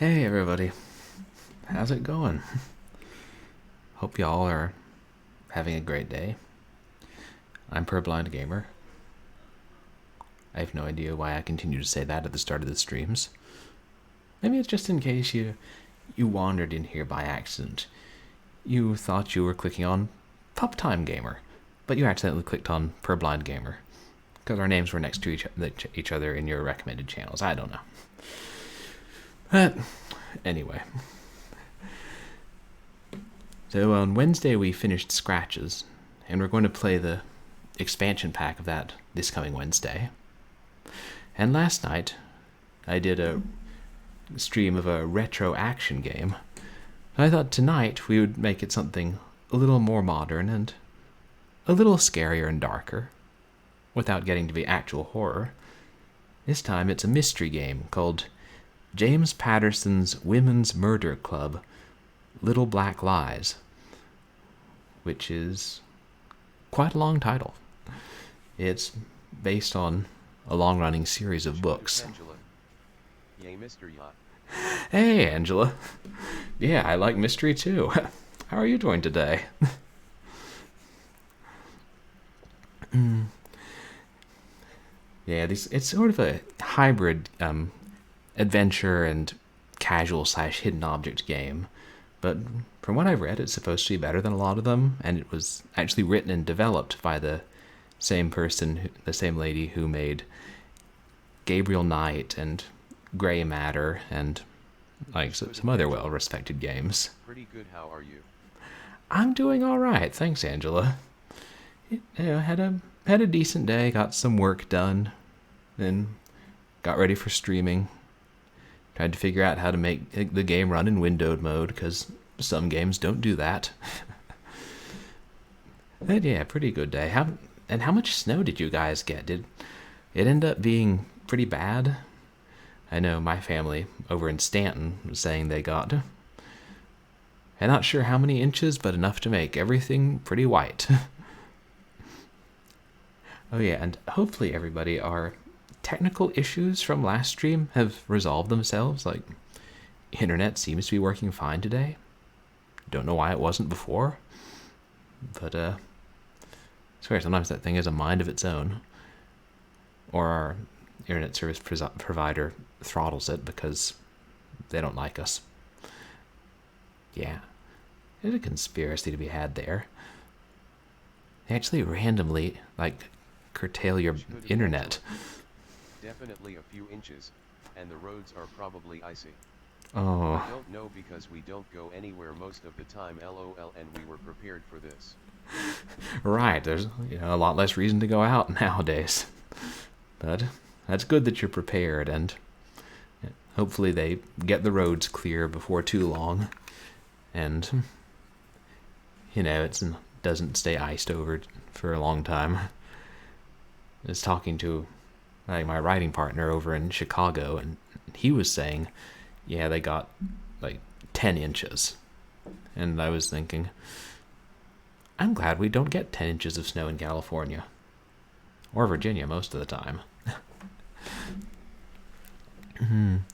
Hey everybody, how's it going? Hope y'all are having a great day. I'm Purblind Gamer. I have no idea why I continue to say that at the start of the streams. Maybe it's just in case you wandered in here by accident. You thought you were clicking on Pup Time Gamer, but you accidentally clicked on Purblind Gamer because our names were next to each other in your recommended channels. I don't know. But anyway. So on Wednesday we finished Scratches, and we're going to play the expansion pack of that this coming Wednesday. And last night I did a stream of a retro action game. I thought tonight we would make it something a little more modern and a little scarier and darker, without getting to be actual horror. This time it's a mystery game called James Patterson's Women's Murder Club, Little Black Lies, which is quite a long title. It's based on a long-running series of books. Angela. Yay, mystery yacht. Hey, Angela. Yeah, I like mystery too. How are you doing today? Yeah, it's sort of a hybrid adventure and casual/hidden object game. But from what I've read, it's supposed to be better than a lot of them, and it was actually written and developed by the same person, the same lady who made Gabriel Knight and Gray Matter and like some other well-respected games. Pretty good, how are you? I'm doing all right, thanks, Angela. Had a decent day, got some work done, then got ready for streaming. Tried to figure out how to make the game run in windowed mode, because some games don't do that. But yeah, pretty good day. How much snow did you guys get? Did it end up being pretty bad? I know my family over in Stanton was saying they got, I'm not sure how many inches, but enough to make everything pretty white. Oh yeah, and hopefully everybody, our technical issues from last stream have resolved themselves. Like, internet seems to be working fine today. Don't know why it wasn't before. But, I swear sometimes that thing has a mind of its own. Or our internet service provider throttles it because they don't like us. Yeah. There's a conspiracy to be had there. They actually randomly, curtail your internet. Definitely a few inches, and the roads are probably icy. Oh. I don't know because we don't go anywhere most of the time, lol, and we were prepared for this. Right, there's a lot less reason to go out nowadays. But that's good that you're prepared, and hopefully they get the roads clear before too long. And, it doesn't stay iced over for a long time. I was talking to my writing partner over in Chicago, and he was saying, yeah, they got 10 inches. And I was thinking, I'm glad we don't get 10 inches of snow in California. Or Virginia most of the time. And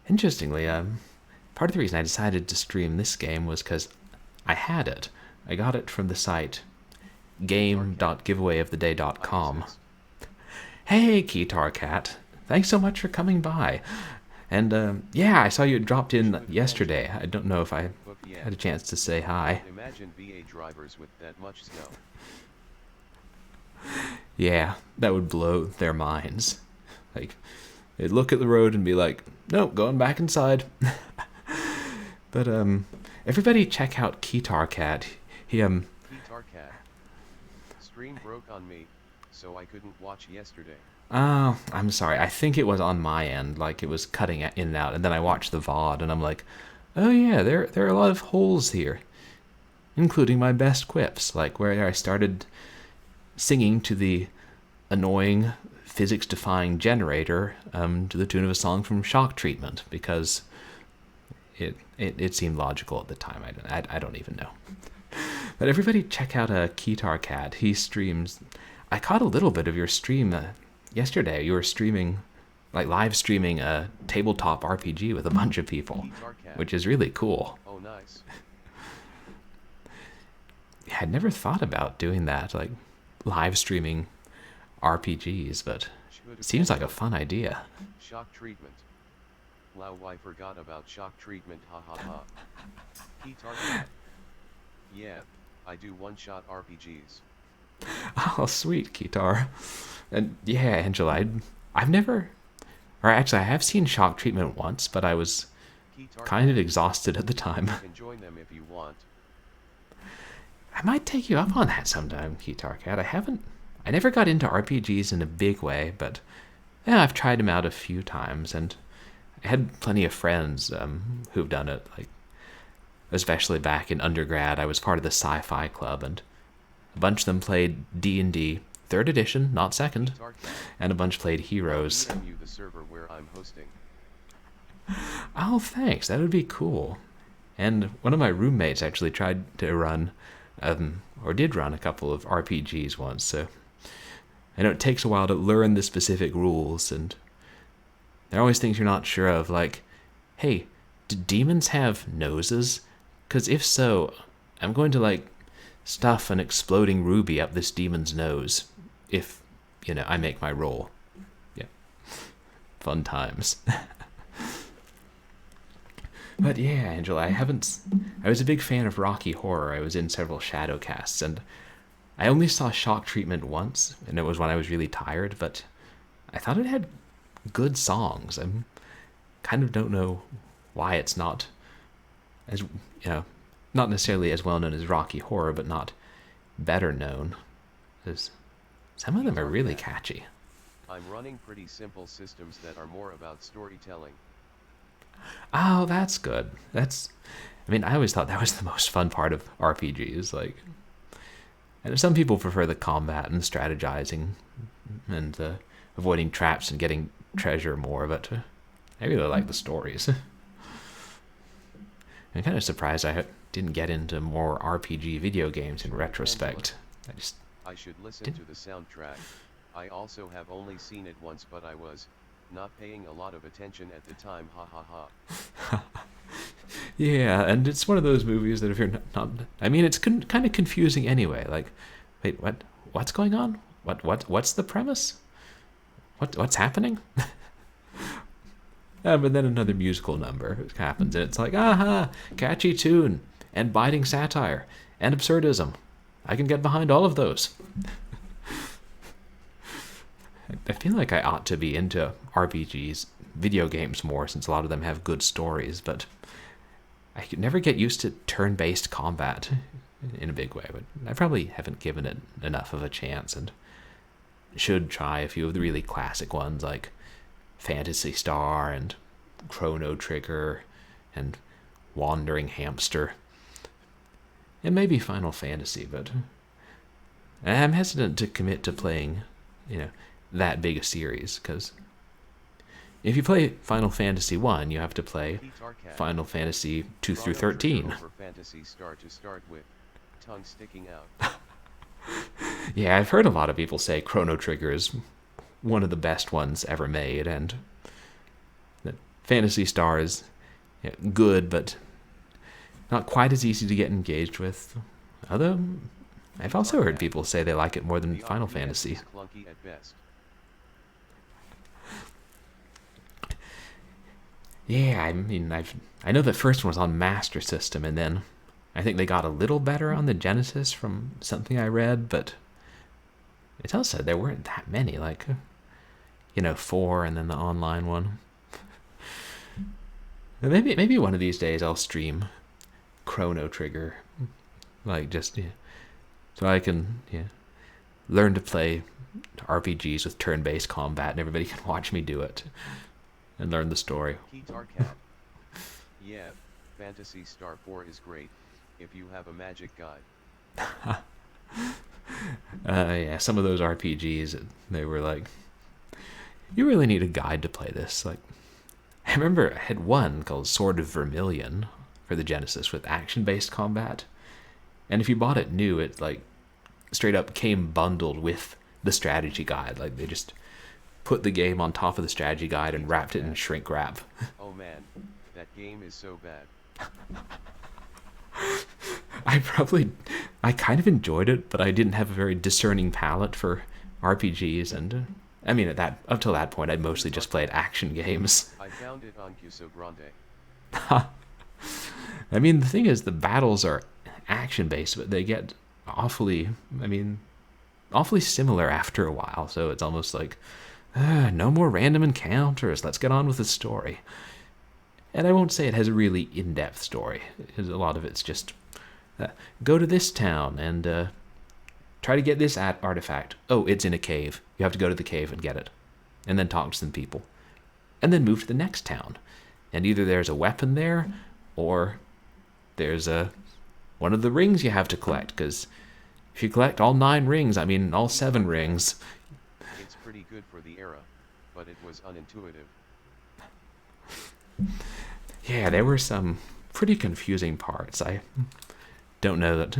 interestingly, part of the reason I decided to stream this game was because I had it. I got it from the site game.giveawayoftheday.com. Hey, Keytar Cat. Thanks so much for coming by. And, yeah, I saw you dropped in yesterday. I don't know if I had a chance to say hi. Imagine VA drivers with that much snow. Yeah, that would blow their minds. They'd look at the road and be like, nope, going back inside. But, everybody check out Keytar Cat. Keytar Cat. Stream broke on me, so I couldn't watch yesterday. Oh, I'm sorry. I think it was on my end, it was cutting in and out, and then I watched the VOD, and I'm like, oh yeah, there are a lot of holes here, including my best quips, where I started singing to the annoying physics-defying generator to the tune of a song from Shock Treatment, because it seemed logical at the time. I don't even know. But everybody check out Keytar Cat. He streams. I caught a little bit of your stream yesterday. You were streaming like live streaming a tabletop RPG with a bunch of people, Guitar Cat. which is really cool. Oh, nice. I'd never thought about doing that, like live streaming RPGs, but it seems like a fun idea. Shock treatment. Wow, I forgot about shock treatment, ha ha ha. Guitar Cat. Yeah, I do one-shot RPGs. Oh, sweet, Kitar. And yeah, Angela, I've never, or actually I have seen shock treatment once, but I was Guitar kind of Cat. exhausted at the time. You can join them if you want. I might take you up on that sometime, Guitar Cat. I never got into RPGs in a big way, but yeah, I've tried them out a few times, and I had plenty of friends who've done it, like, especially back in undergrad. I was part of the sci-fi club, and a bunch of them played D&D, 3rd edition, not 2nd, Guitar Cat. and a bunch played Heroes. I'll DM you the server where I'm hosting. Oh, thanks. That would be cool. And one of my roommates actually tried to run, or did run a couple of RPGs once, so I know it takes a while to learn the specific rules, and there are always things you're not sure of, like, hey, do demons have noses? Because if so, I'm going to, like, stuff an exploding ruby up this demon's nose if, I make my roll. Yeah. Fun times. But yeah, Angela, I was a big fan of Rocky Horror. I was in several shadow casts, and I only saw shock treatment once, and it was when I was really tired, but I thought it had good songs. I kind of don't know why it's not as, not necessarily as well known as Rocky Horror, but not better known. Because some of them are really catchy. I'm running pretty simple systems that are more about storytelling. Oh, that's good. I always thought that was the most fun part of RPGs. Like, and some people prefer the combat and strategizing and avoiding traps and getting treasure more, but I really like the stories. I'm kind of surprised I didn't get into more RPG video games in retrospect. I should listen to the soundtrack. I also have only seen it once, but I was not paying a lot of attention at the time, ha ha ha. Yeah, and it's one of those movies that if you're not it's kind of confusing anyway. Like, wait, what's going on? What's the premise? What's happening? But then another musical number happens, and it's like, aha, catchy tune, and biting satire, and absurdism. I can get behind all of those. I feel like I ought to be into RPGs, video games more, since a lot of them have good stories, but I could never get used to turn-based combat in a big way, but I probably haven't given it enough of a chance, and should try a few of the really classic ones, like Phantasy Star and Chrono Trigger and Wandering Hamster, and maybe Final Fantasy, but I'm hesitant to commit to playing, that big a series, because if you play Final Fantasy 1, you have to play Final Fantasy 2 through 13. For Phantasy Star to start with, tongue sticking out. Yeah, I've heard a lot of people say Chrono Trigger is one of the best ones ever made, and that Phantasy Star is good, but not quite as easy to get engaged with. Although, I've also heard people say they like it more than Final Fantasy. Clunky at best. Yeah, I know the first one was on Master System, and then I think they got a little better on the Genesis from something I read, but it also said there weren't that many, like, 4 and then the online one. Maybe one of these days I'll stream Chrono Trigger, like, just, so I can, learn to play RPGs with turn-based combat, and everybody can watch me do it and learn the story. Guitar Cat. Yeah, Phantasy Star 4 is great, if you have a magic guide. Yeah, some of those RPGs, they were like, you really need a guide to play this. Like, I remember I had one called Sword of Vermilion for the Genesis with action-based combat, and if you bought it new, it, like, straight up came bundled with the strategy guide. Like, they just put the game on top of the strategy guide and wrapped it in shrink wrap. Oh man, that game is so bad. I kind of enjoyed it, but I didn't have a very discerning palate for RPGs, and I mean, up till that point, I mostly just played action games. I found it on Cuso Grande. I mean, the thing is, the battles are action-based, but they get awfully similar after a while, so it's almost like, no more random encounters, let's get on with the story. And I won't say it has a really in-depth story. A lot of it's just, go to this town and try to get this artifact. Oh, it's in a cave. You have to go to the cave and get it. And then talk to some people. And then move to the next town. And either there's a weapon there, or there's one of the rings you have to collect, because if you collect all 9 rings, I mean all 7 rings. It's pretty good for the era, but it was unintuitive. Yeah, there were some pretty confusing parts. I don't know that...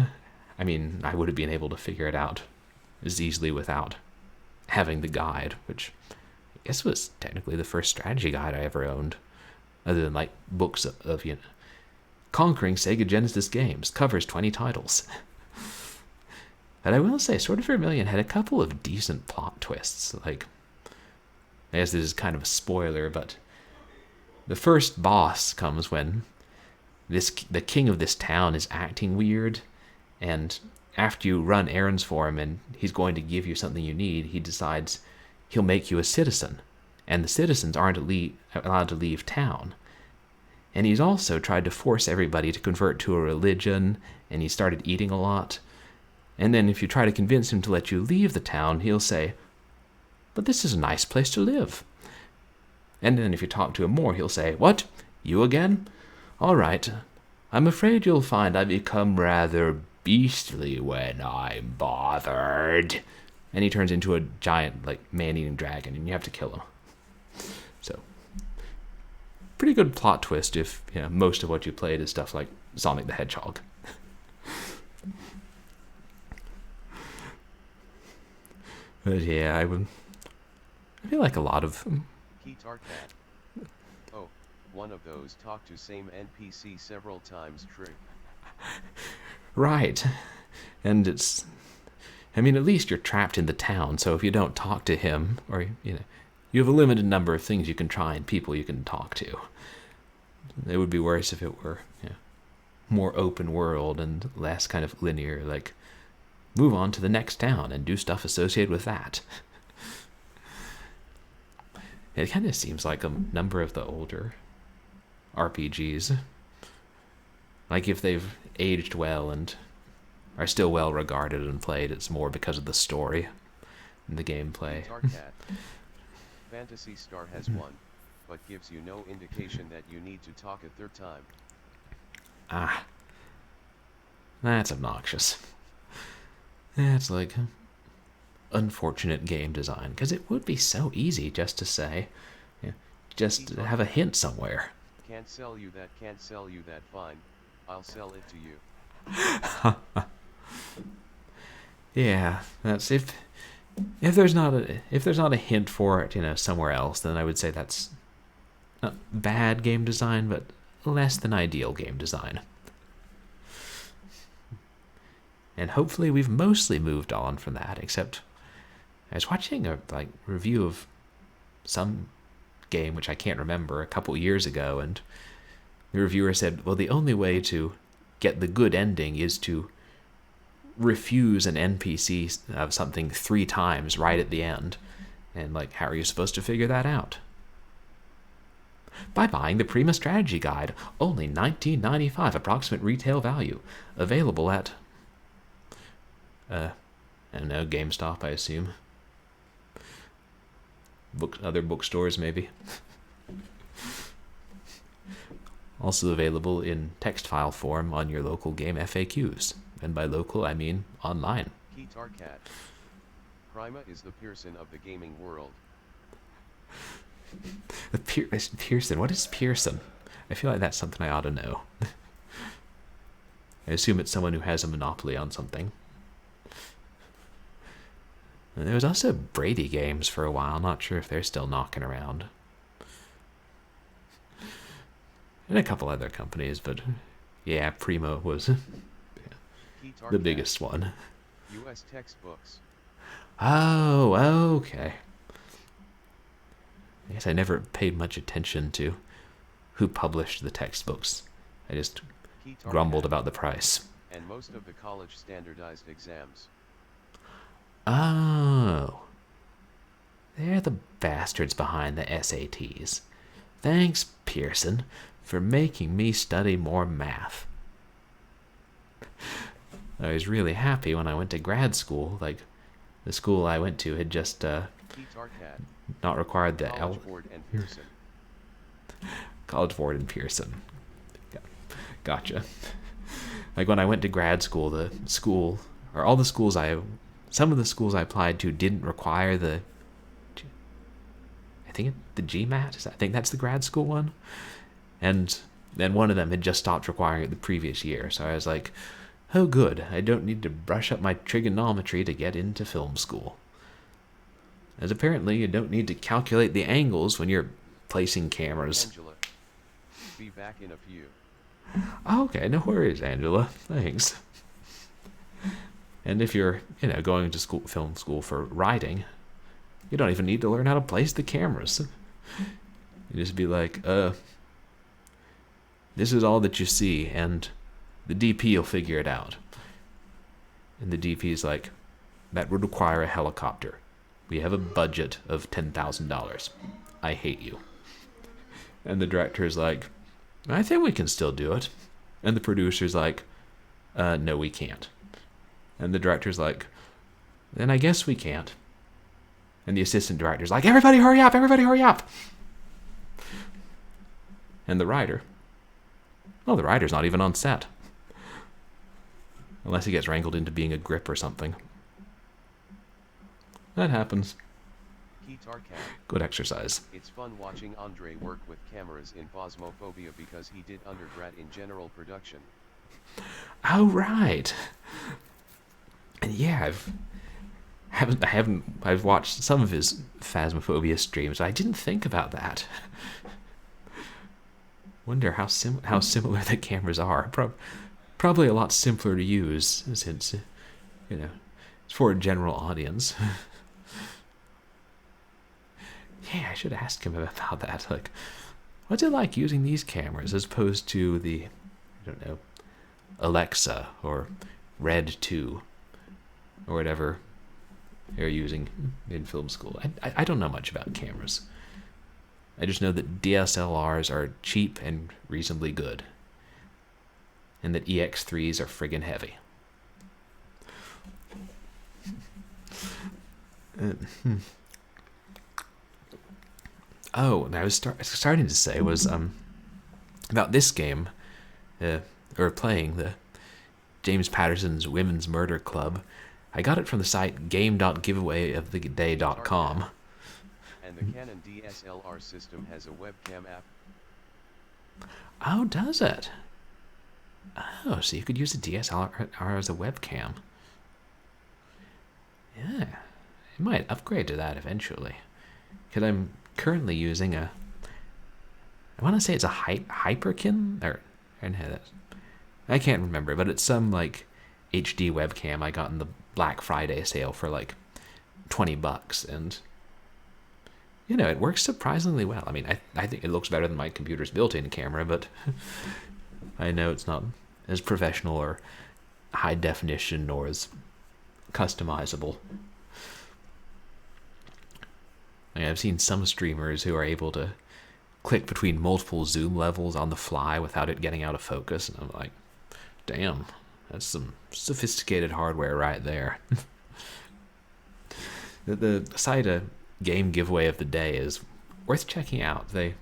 I mean, I would have been able to figure it out as easily without having the guide, which I guess was technically the first strategy guide I ever owned, other than like books of Conquering Sega Genesis Games, covers 20 titles. But I will say, Sword of Vermilion had a couple of decent plot twists. Like, I guess this is kind of a spoiler, but the first boss comes when the king of this town is acting weird, and after you run errands for him and he's going to give you something you need, he decides he'll make you a citizen, and the citizens aren't allowed to leave town. And he's also tried to force everybody to convert to a religion, and he started eating a lot. And then if you try to convince him to let you leave the town, he'll say, "But this is a nice place to live." And then if you talk to him more, he'll say, "What? You again? All right. I'm afraid you'll find I become rather beastly when I'm bothered." And he turns into a giant, like, man-eating dragon, and you have to kill him. So, pretty good plot twist if most of what you played is stuff like Sonic the Hedgehog. But yeah, I feel like a lot of... Keytar Cat. Oh, one of those talk to same NPC several times trick. Right. And it's... I mean, at least you're trapped in the town, so if you don't talk to him, or, you have a limited number of things you can try and people you can talk to. It would be worse if it were more open world and less kind of linear, like, move on to the next town and do stuff associated with that. It kind of seems like a number of the older RPGs, like if they've aged well and are still well regarded and played, it's more because of the story and the gameplay. Phantasy Star has one, but gives you no indication that you need to talk a third time. Ah, that's obnoxious. That's like unfortunate game design, because it would be so easy just to say, just have a hint somewhere. Can't sell you that, fine. I'll sell it to you. Yeah, that's if there's not a hint for it, somewhere else, then I would say that's not bad game design, but less than ideal game design. And hopefully we've mostly moved on from that, except I was watching a review of some game, which I can't remember, a couple years ago, and the reviewer said, well, the only way to get the good ending is to refuse an NPC of something 3 times right at the end. And, how are you supposed to figure that out? By buying the Prima Strategy Guide, only $19.95 approximate retail value, available at... I don't know, GameStop, I assume. Other bookstores, maybe. Also available in text file form on your local game FAQs. And by local, I mean online. Keytar Cat. Prima is the Pearson of the gaming world. Pearson? What is Pearson? I feel like that's something I ought to know. I assume it's someone who has a monopoly on something. There was also Brady Games for a while. Not sure if they're still knocking around. And a couple other companies, but yeah, Primo was the biggest one. U.S. textbooks. Oh, okay. I guess I never paid much attention to who published the textbooks. I just grumbled about the price. And most of the college standardized exams. Oh. They're the bastards behind the SATs. Thanks, Pearson, for making me study more math. I was really happy when I went to grad school. Like, the school I went to had just not required the College Board and Pearson. College Board and Pearson. Gotcha. Like, when I went to grad school, some of the schools I applied to didn't require the GMAT. I think that's the grad school one. And then one of them had just stopped requiring it the previous year. So I was like, oh good, I don't need to brush up my trigonometry to get into film school. As apparently you don't need to calculate the angles when you're placing cameras. Angela, be back in a few. Okay, no worries, Angela. Thanks. And if you're, going to film school for writing, you don't even need to learn how to place the cameras. You just be like, this is all that you see, and the DP will figure it out. And the DP's like, that would require a helicopter. We have a budget of $10,000. I hate you. And the director's like, I think we can still do it. And the producer's like, no, we can't. And the director's like, then I guess we can't. And the assistant director's like, everybody hurry up, everybody hurry up. And the writer's not even on set. Unless he gets wrangled into being a grip or something. That happens. Good exercise. It's fun watching Andre work with cameras in Phasmophobia because he did undergrad in general production. Oh, right. And yeah, I've watched some of his Phasmophobia streams. I didn't think about that. Wonder how similar the cameras are. Probably a lot simpler to use since it's for a general audience. Yeah, I should ask him about that. Like, what's it like using these cameras as opposed to the, Alexa or Red 2 or whatever you're using in film school. I don't know much about cameras. I just know that DSLRs are cheap and reasonably good. And that EX3s are friggin' heavy. Oh, and I was starting to say was about this game, or playing the James Patterson's Women's Murder Club. I got it from the site game.giveawayoftheday.com. And the Canon DSLR system has a webcam app. Oh, does it? Oh, so you could use a DSLR as a webcam. Yeah, I might upgrade to that eventually. Because I'm currently using I want to say it's a Hyperkin, or I can't remember, but it's some like HD webcam I got in the Black Friday sale for like $20, and it works surprisingly well. I mean, I think it looks better than my computer's built-in camera, but I know it's not as professional or high definition or as customizable. I've seen some streamers who are able to click between multiple zoom levels on the fly without it getting out of focus, and I'm like, damn, that's some sophisticated hardware right there. The site game giveaway of the day is worth checking out. They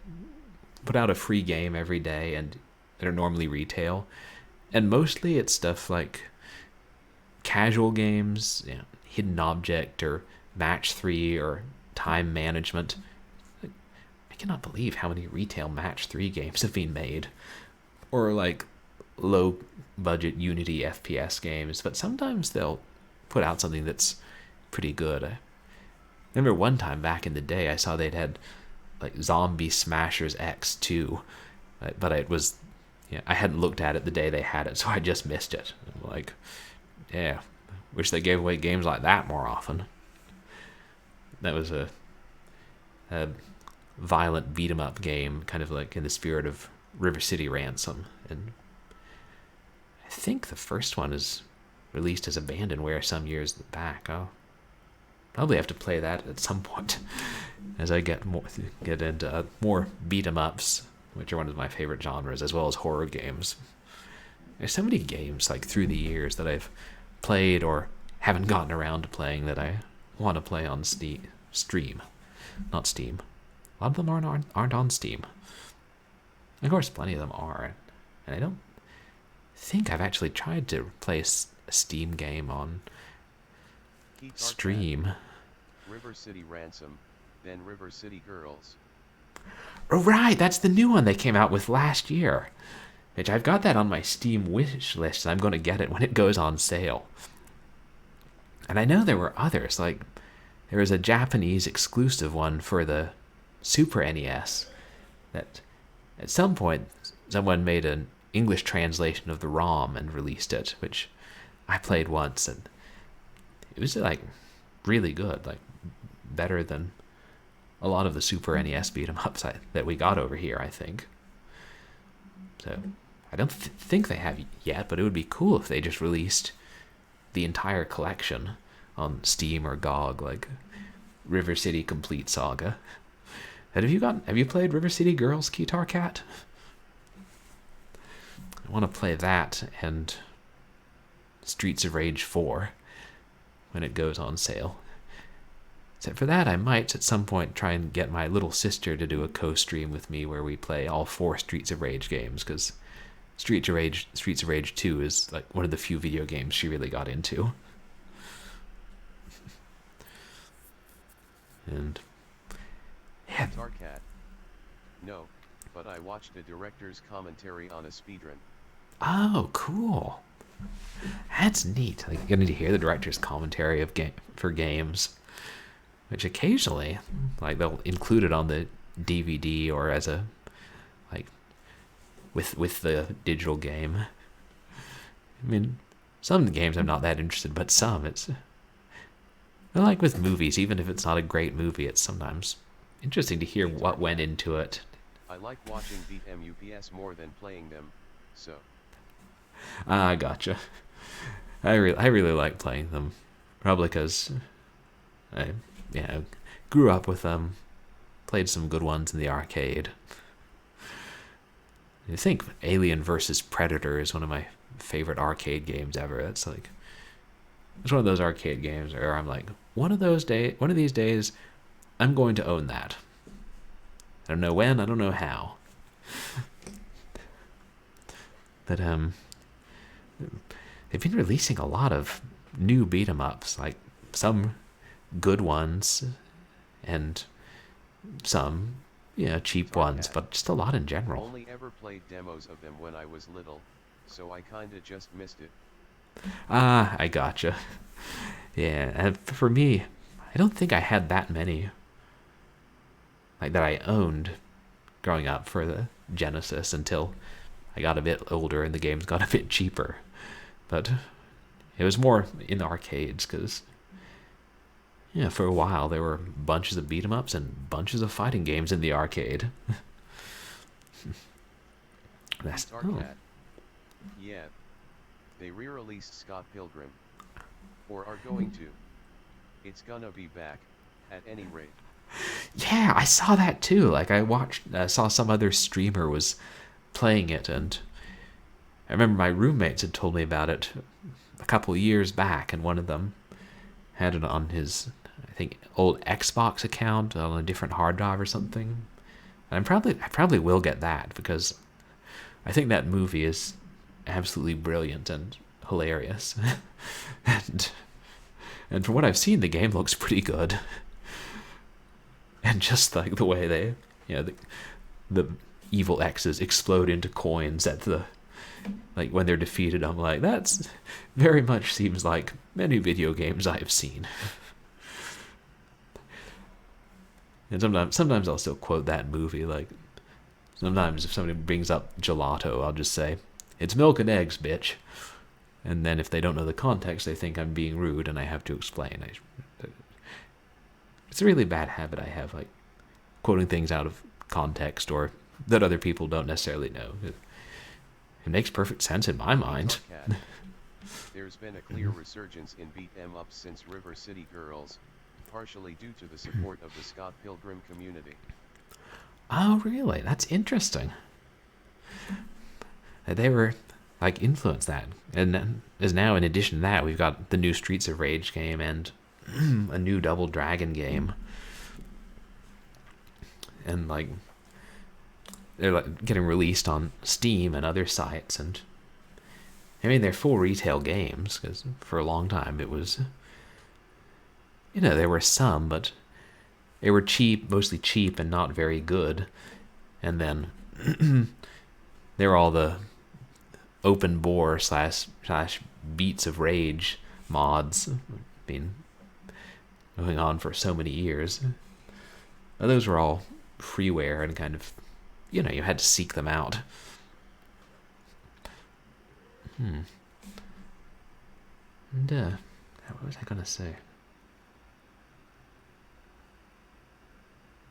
put out a free game every day, and they're normally retail, and mostly it's stuff like casual games, hidden object or match 3 or time management. I cannot believe how many retail match 3 games have been made, or like low budget Unity FPS games, but sometimes they'll put out something that's pretty good. I remember one time back in the day I saw they'd had like Zombie Smashers X2, but it was, I hadn't looked at it the day they had it, so I just missed it. I'm like, yeah, wish they gave away games like that more often. That was a violent beat 'em up game, kind of like in the spirit of River City Ransom, and I think the first one is released as Abandonware some years back. I'll probably have to play that at some point as I get into more beat 'em ups, which are one of my favorite genres, as well as horror games. There's so many games like through the years that I've played or haven't gotten around to playing that I want to play on Stream, not Steam. A lot of them aren't on Steam. Of course, plenty of them are, and I don't think I've actually tried to play a Steam game on Stream. River City Ransom, then River City Girls. Oh, right, that's the new one they came out with last year. Which I've got that on my Steam wish list, and I'm going to get it when it goes on sale. And I know there were others, like there was a Japanese exclusive one for the Super NES that at some point someone made an English translation of the ROM and released it, which I played once, and it was like really good, like better than a lot of the Super NES beat 'em ups that we got over here, I think. So I don't think they have yet, but it would be cool if they just released the entire collection on Steam or GOG, like River City Complete Saga. And have you played River City Girls, Guitar Cat? I want to play that and Streets of Rage 4 when it goes on sale. Except for that, I might at some point try and get my little sister to do a co-stream with me where we play all 4 Streets of Rage games, because Streets of Rage 2 is like one of the few video games she really got into. And yeah. Tarkat. No, but I watched a director's commentary on a speedrun. Oh, cool. That's neat. Like, you need to hear the director's commentary for games, which occasionally, like, they'll include it on the DVD or as a, like, with the digital game. I mean, some games I'm not that interested, but some it's, well, like with movies, even if it's not a great movie, it's sometimes interesting to hear what went into it. I like watching beat MUPS more than playing them, so. I gotcha. I really like playing them, probably because I grew up with them, played some good ones in the arcade. I think Alien vs. Predator is one of my favorite arcade games ever. It's one of those arcade games where I'm like, one of these days, I'm going to own that. I don't know when, I don't know how. But they've been releasing a lot of new beat 'em ups, like some good ones and some cheap ones, but just a lot in general. Only ever played demos of them when I was little, so I kinda just missed it. Ah, I gotcha. Yeah, and for me, I don't think I had that many like that I owned growing up for the Genesis until I got a bit older and the games got a bit cheaper. But it was more in the arcades because, for a while there were bunches of beat 'em ups and bunches of fighting games in the arcade. Yeah, they re-released Scott Pilgrim. Or are going to. It's gonna be back, at any rate. Yeah, I saw that too. Like I saw some other streamer was playing it, and I remember my roommates had told me about it a couple years back, and one of them had it on his, I think, old Xbox account on a different hard drive or something. And I probably will get that because I think that movie is absolutely brilliant and hilarious. and from what I've seen, the game looks pretty good. And just like the way they, the evil X's explode into coins at like when they're defeated, I'm like, that's very much seems like many video games I have seen. And sometimes I'll still quote that movie. Like, sometimes if somebody brings up gelato, I'll just say, "It's milk and eggs, bitch." And then if they don't know the context, they think I'm being rude, and I have to explain. It's a really bad habit I have, like quoting things out of context or that other people don't necessarily know. It makes perfect sense in my mind. There's been a clear resurgence in beat 'em ups since River City Girls, partially due to the support of the Scott Pilgrim community. Oh, really? That's interesting. They were like influenced that, and then, as now in addition to that, we've got the new Streets of Rage game and a new Double Dragon game, and like they're like getting released on Steam and other sites, and I mean they're full retail games because for a long time it was, there were some, but they were cheap, mostly cheap and not very good, and then there were all the open bore slash Beats of Rage mods been going on for so many years. Those were all freeware and kind of, you had to seek them out. And what was I gonna say?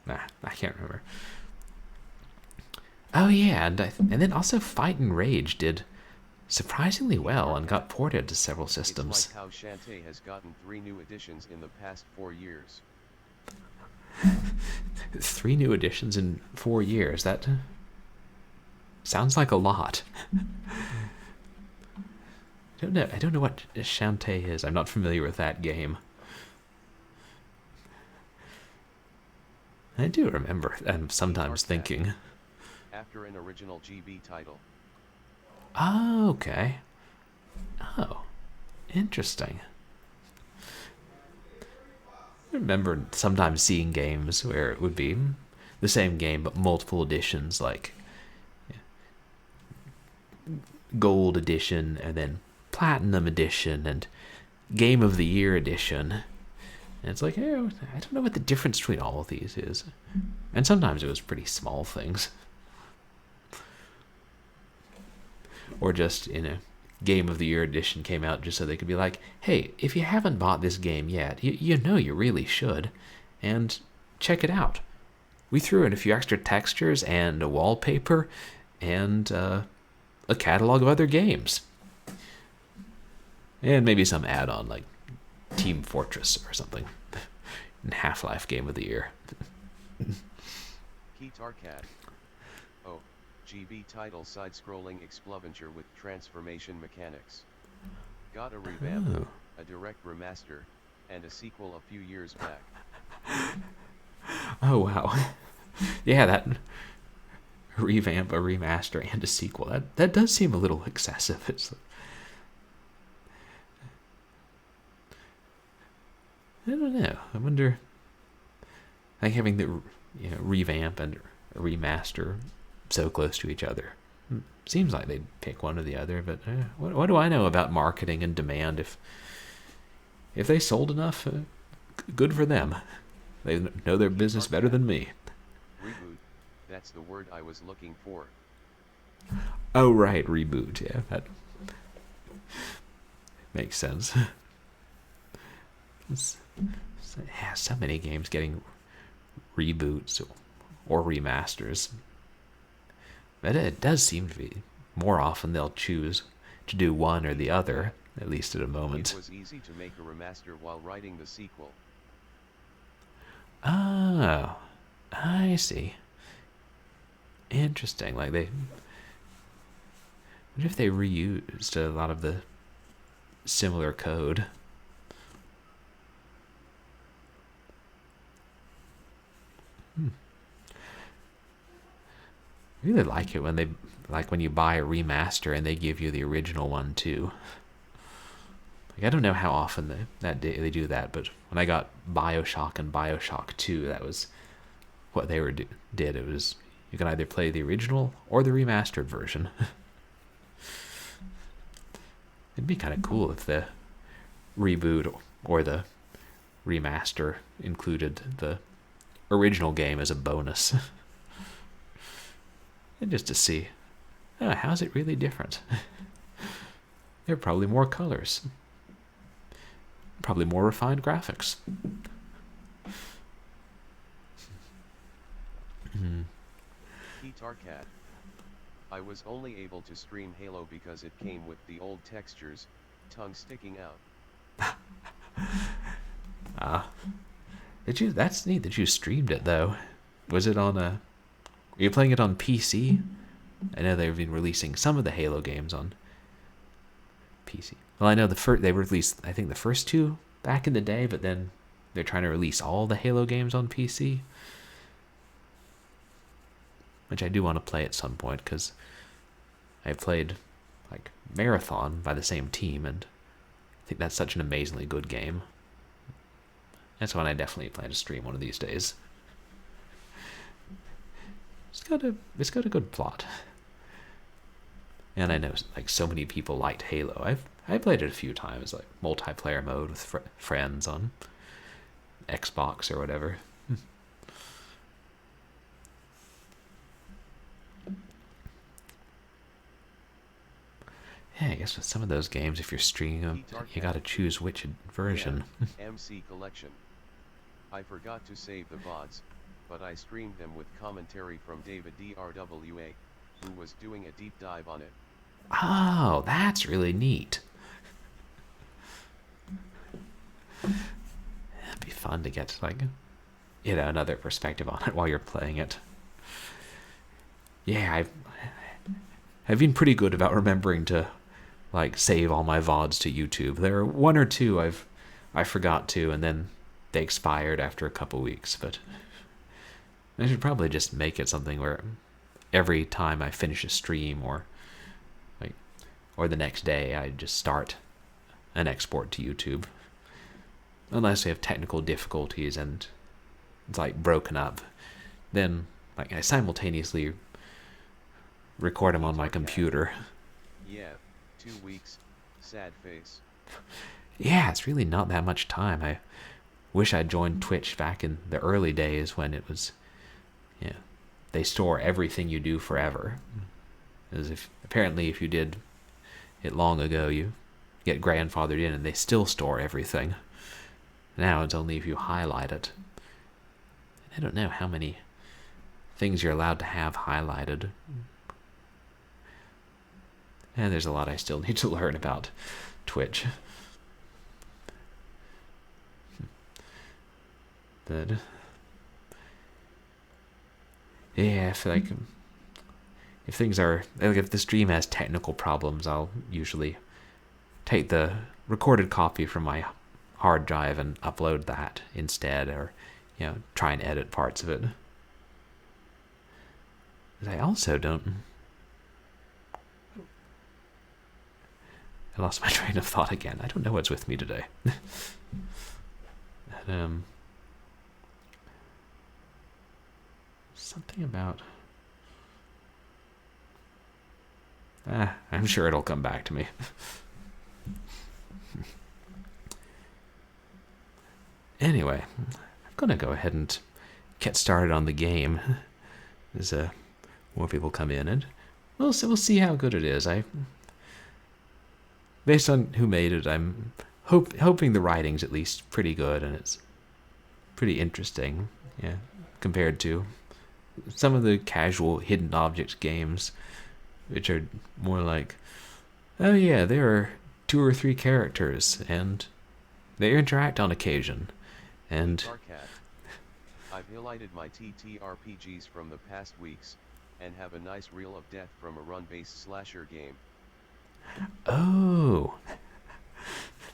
I can't remember. Oh yeah, and then also Fight and Rage did surprisingly well and got ported to several systems. It's like how Shantae has gotten 3 new editions in the past 4 years. 3 new editions in 4 years. That sounds like a lot. I don't know what Shantae is. I'm not familiar with that game. I do remember. I'm sometimes thinking. After an original GB title. Oh, okay. Oh, interesting. I remember sometimes seeing games where it would be the same game but multiple editions, like Gold Edition and then Platinum Edition and Game of the Year Edition. And it's like, I don't know what the difference between all of these is. And sometimes it was pretty small things. Or just Game of the Year Edition came out just so they could be like, hey, if you haven't bought this game yet, you really should, and check it out. We threw in a few extra textures and a wallpaper and a catalog of other games. And maybe some add-on like Team Fortress or something. And Half-Life Game of the Year. Keytarcat. Oh, GB title side-scrolling exploventure with transformation mechanics. Got a revamp, a direct remaster, and a sequel a few years back. Oh wow. Yeah, that revamp, a remaster, and a sequel. That does seem a little excessive. It's I don't know. I wonder, like having the revamp and remaster so close to each other. Seems like they'd pick one or the other, but what do I know about marketing and demand? If they sold enough, good for them. They know their business better than me. Reboot. That's the word I was looking for. Oh right, reboot. Yeah, that makes sense. So many games getting reboots or remasters. But it does seem to be more often they'll choose to do one or the other, at least at a moment. It was easy to make a remaster while writing the sequel. Oh, I see. Interesting. Like what if they reused a lot of the similar code? I really like it when when you buy a remaster and they give you the original one too. Like, I don't know how often they do that, but when I got BioShock and BioShock 2, that was what they did. It was you can either play the original or the remastered version. It'd be kind of cool if the reboot or the remaster included the original game as a bonus. And just to see, how's it really different? There are probably more colors. Probably more refined graphics. Cat. I was only able to stream Halo because it came with the old textures, tongue sticking out. That's neat that you streamed it though. Was it on a? Were you playing it on PC? I know they've been releasing some of the Halo games on PC. Well, I know they released, I think, the first two back in the day, but then they're trying to release all the Halo games on PC, which I do want to play at some point because I played like Marathon by the same team, and I think that's such an amazingly good game. That's one I definitely plan to stream one of these days. It's got a good plot. And I know like so many people liked Halo. I played it a few times, like multiplayer mode with friends on Xbox or whatever. Yeah, I guess with some of those games, if you're streaming them, you gotta choose which version. MC Collection. I forgot to save the VODs, but I streamed them with commentary from David DRWA, who was doing a deep dive on it. Oh, that's really neat. It'd be fun to get like, another perspective on it while you're playing it. Yeah, I've been pretty good about remembering to like save all my VODs to YouTube. There are one or two I forgot to, and then they expired after a couple weeks. But I should probably just make it something where every time I finish a stream or the next day, I just start an export to YouTube. Unless we have technical difficulties and it's like broken up, then like I simultaneously record them on my computer. Yeah, 2 weeks. Sad face. Yeah, it's really not that much time. I wish I'd joined Twitch back in the early days when it was, they store everything you do forever. As if apparently if you did it long ago, you get grandfathered in and they still store everything. Now it's only if you highlight it. I don't know how many things you're allowed to have highlighted. And there's a lot I still need to learn about Twitch. But yeah, if things are, like if the stream has technical problems, I'll usually take the recorded copy from my hard drive and upload that instead, or try and edit parts of it. I also don't. I lost my train of thought again. I don't know what's with me today. Something about. I'm sure it'll come back to me. Anyway, I'm gonna go ahead and get started on the game. As more people come in, and we'll see how good it is. Based on who made it, I'm hoping the writing's at least pretty good and it's pretty interesting. Yeah, compared to some of the casual hidden objects games, which are more like, oh yeah, there are 2 or 3 characters and they interact on occasion. And I've highlighted my TTRPGs from the past weeks, and have a nice reel of death from a run-based slasher game. Oh,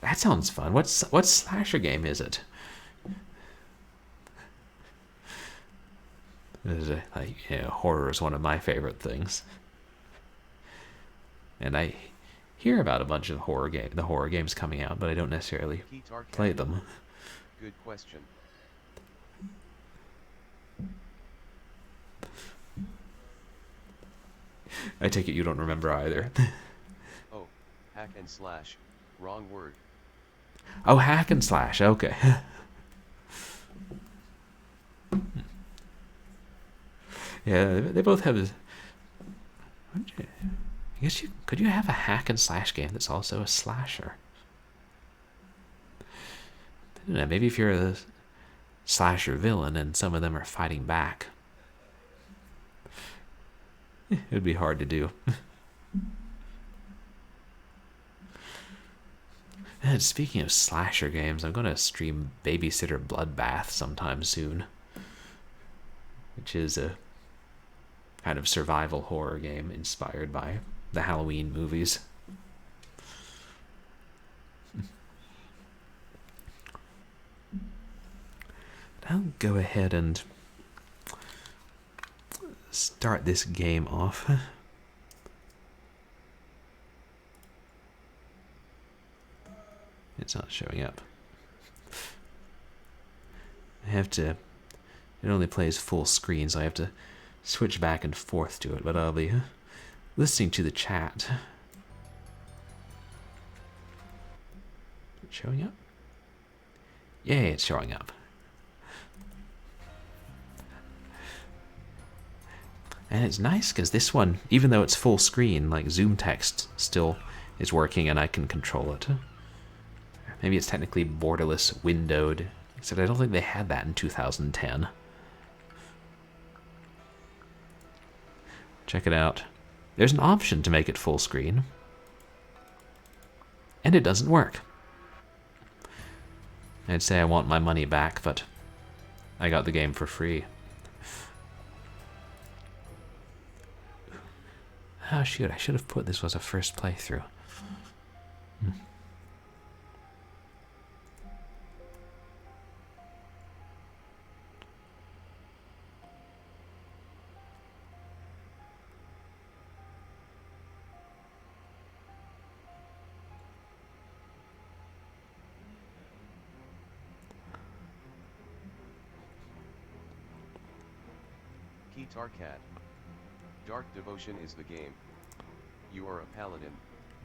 that sounds fun. What slasher game is it? Horror is one of my favorite things, and I hear about a bunch of the horror games coming out, but I don't necessarily play them. Good question. I take it you don't remember either. Oh, hack and slash. Wrong word. Oh, hack and slash. Okay. Yeah, they both have. I guess could you have a hack and slash game that's also a slasher? I don't know. Maybe if you're a slasher villain and some of them are fighting back, it would be hard to do. And speaking of slasher games, I'm going to stream Babysitter Bloodbath sometime soon, which is a kind of survival horror game inspired by the Halloween movies. I'll go ahead and start this game off. It's not showing up. I have to... It only plays full screen, so I have to switch back and forth to it, but I'll be listening to the chat. Is it showing up? Yay, it's showing up. And it's nice because this one, even though it's full screen, like zoom text still is working and I can control it. Maybe it's technically borderless windowed, except I don't think they had that in 2010. Check it out. There's an option to make it full screen, and it doesn't work. I'd say I want my money back, but I got the game for free. Oh shoot, I should have put this was a first playthrough. Tarkat. Dark Devotion is the game. You are a paladin,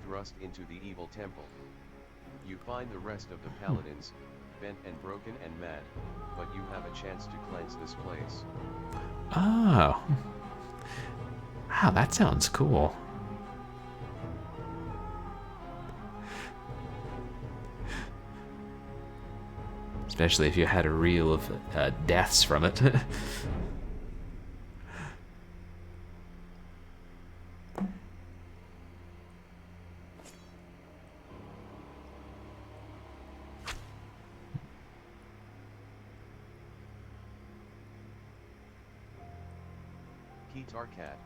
thrust into the evil temple. You find the rest of the paladins, bent and broken and mad, but you have a chance to cleanse this place. Oh. Wow, that sounds cool. Especially if you had a reel of deaths from it. Tarkat.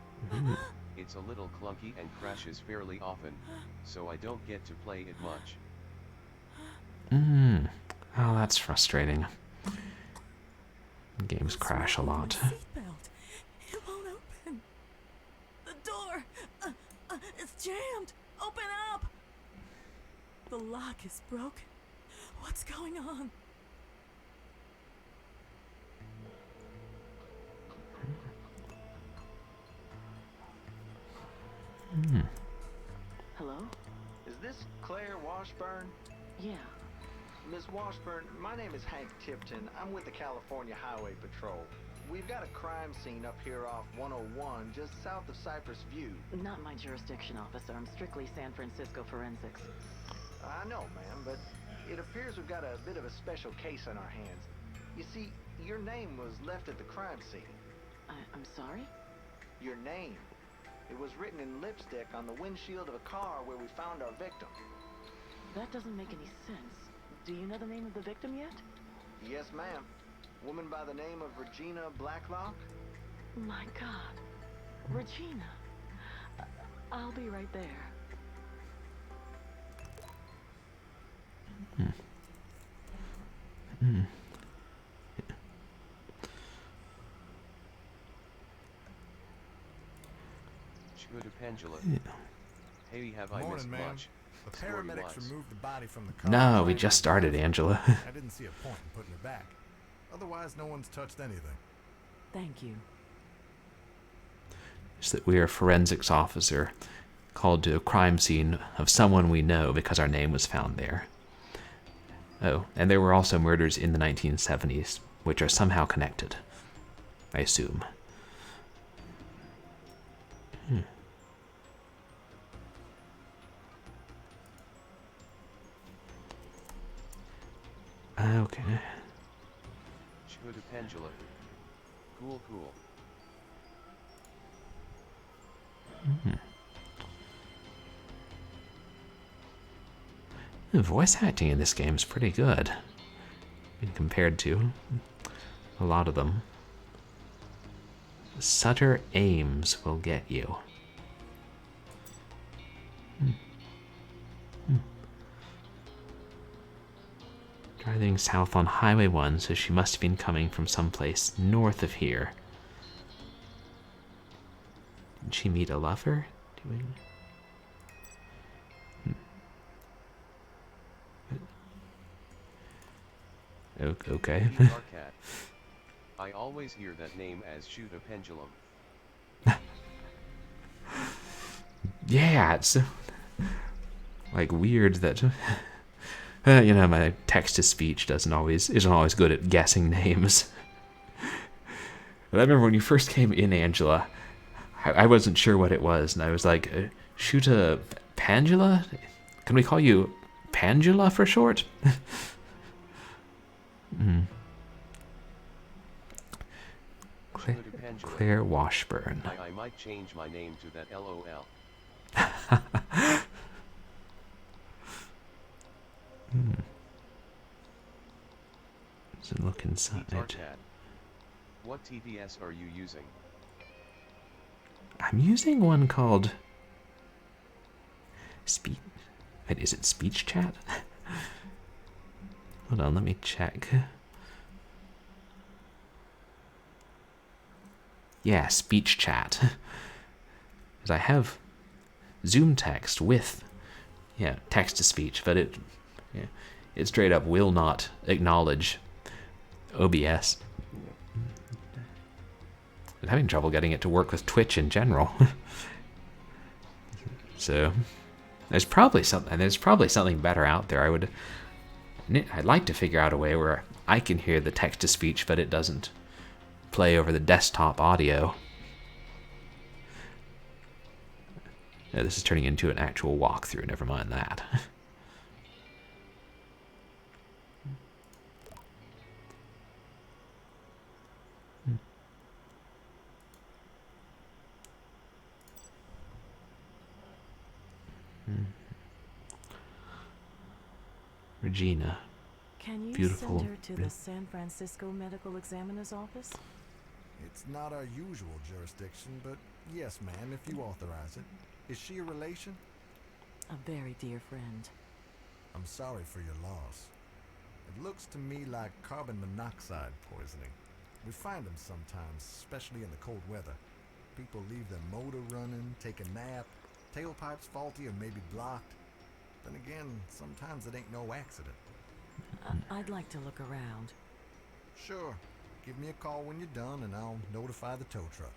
It's a little clunky and crashes fairly often, so I don't get to play it much. Oh, that's frustrating. Games crash a lot. It won't open. The door, it's jammed. Open up. The lock is broken. What's going on? Hello? Is this Claire Washburn? Yeah. Miss Washburn, my name is Hank Tipton. I'm with the California Highway Patrol. We've got a crime scene up here off 101, just south of Cypress View. Not my jurisdiction, officer. I'm strictly San Francisco forensics. I know, ma'am, but it appears we've got a bit of a special case on our hands. You see, your name was left at the crime scene. I'm sorry? Your name. It was written in lipstick on the windshield of a car where we found our victim. That doesn't make any sense. Do you know the name of the victim yet? Yes, ma'am. Woman by the name of Regina Blacklock. My God. Regina. I'll be right there. Good Angela. Hey, have I missed much? The paramedics removed the body from the car. No, we just started, Angela. I didn't see a point in putting her back. Otherwise, no one's touched anything. Thank you. It's that we are a forensics officer called to a crime scene of someone we know because our name was found there. Oh, and there were also murders in the 1970s, which are somehow connected, I assume. Okay. Should pendula. Cool, cool. The voice acting in this game is pretty good. Compared to a lot of them. Sutter Ames will get you. Driving south on Highway 1, so she must have been coming from someplace north of here. Did she meet a lover? Okay. Pete Arcat. I always hear that name as shoot a pendulum. Yeah, it's like weird that my text to speech isn't always good at guessing names. But I remember when you first came in, Angela, I wasn't sure what it was, and I was like, shoot a Pangela? Can we call you Pangela for short? Claire Washburn. I might change my name to that LOL. So look inside. Pete Arcat. What TVS are you using? I'm using one called Wait, is it Speech Chat? Hold on, let me check. Yeah, Speech Chat. Because I have Zoom text with, text to speech, but it straight up will not acknowledge OBS. I'm having trouble getting it to work with Twitch in general. So there's probably something better out there. I'd like to figure out a way where I can hear the text to speech, but it doesn't play over the desktop audio. Yeah, this is turning into an actual walkthrough. Never mind that. Regina. Can you Beautiful. send her to the San Francisco Medical Examiner's office? It's not our usual jurisdiction, but yes, ma'am, if you authorize it. Is she a relation? A very dear friend. I'm sorry for your loss. It looks to me like carbon monoxide poisoning. We find them sometimes, especially in the cold weather. People leave their motor running, take a nap, tailpipes faulty or maybe blocked. Then again, sometimes it ain't no accident. I'd like to look around. Sure. Give me a call when you're done and I'll notify the tow truck.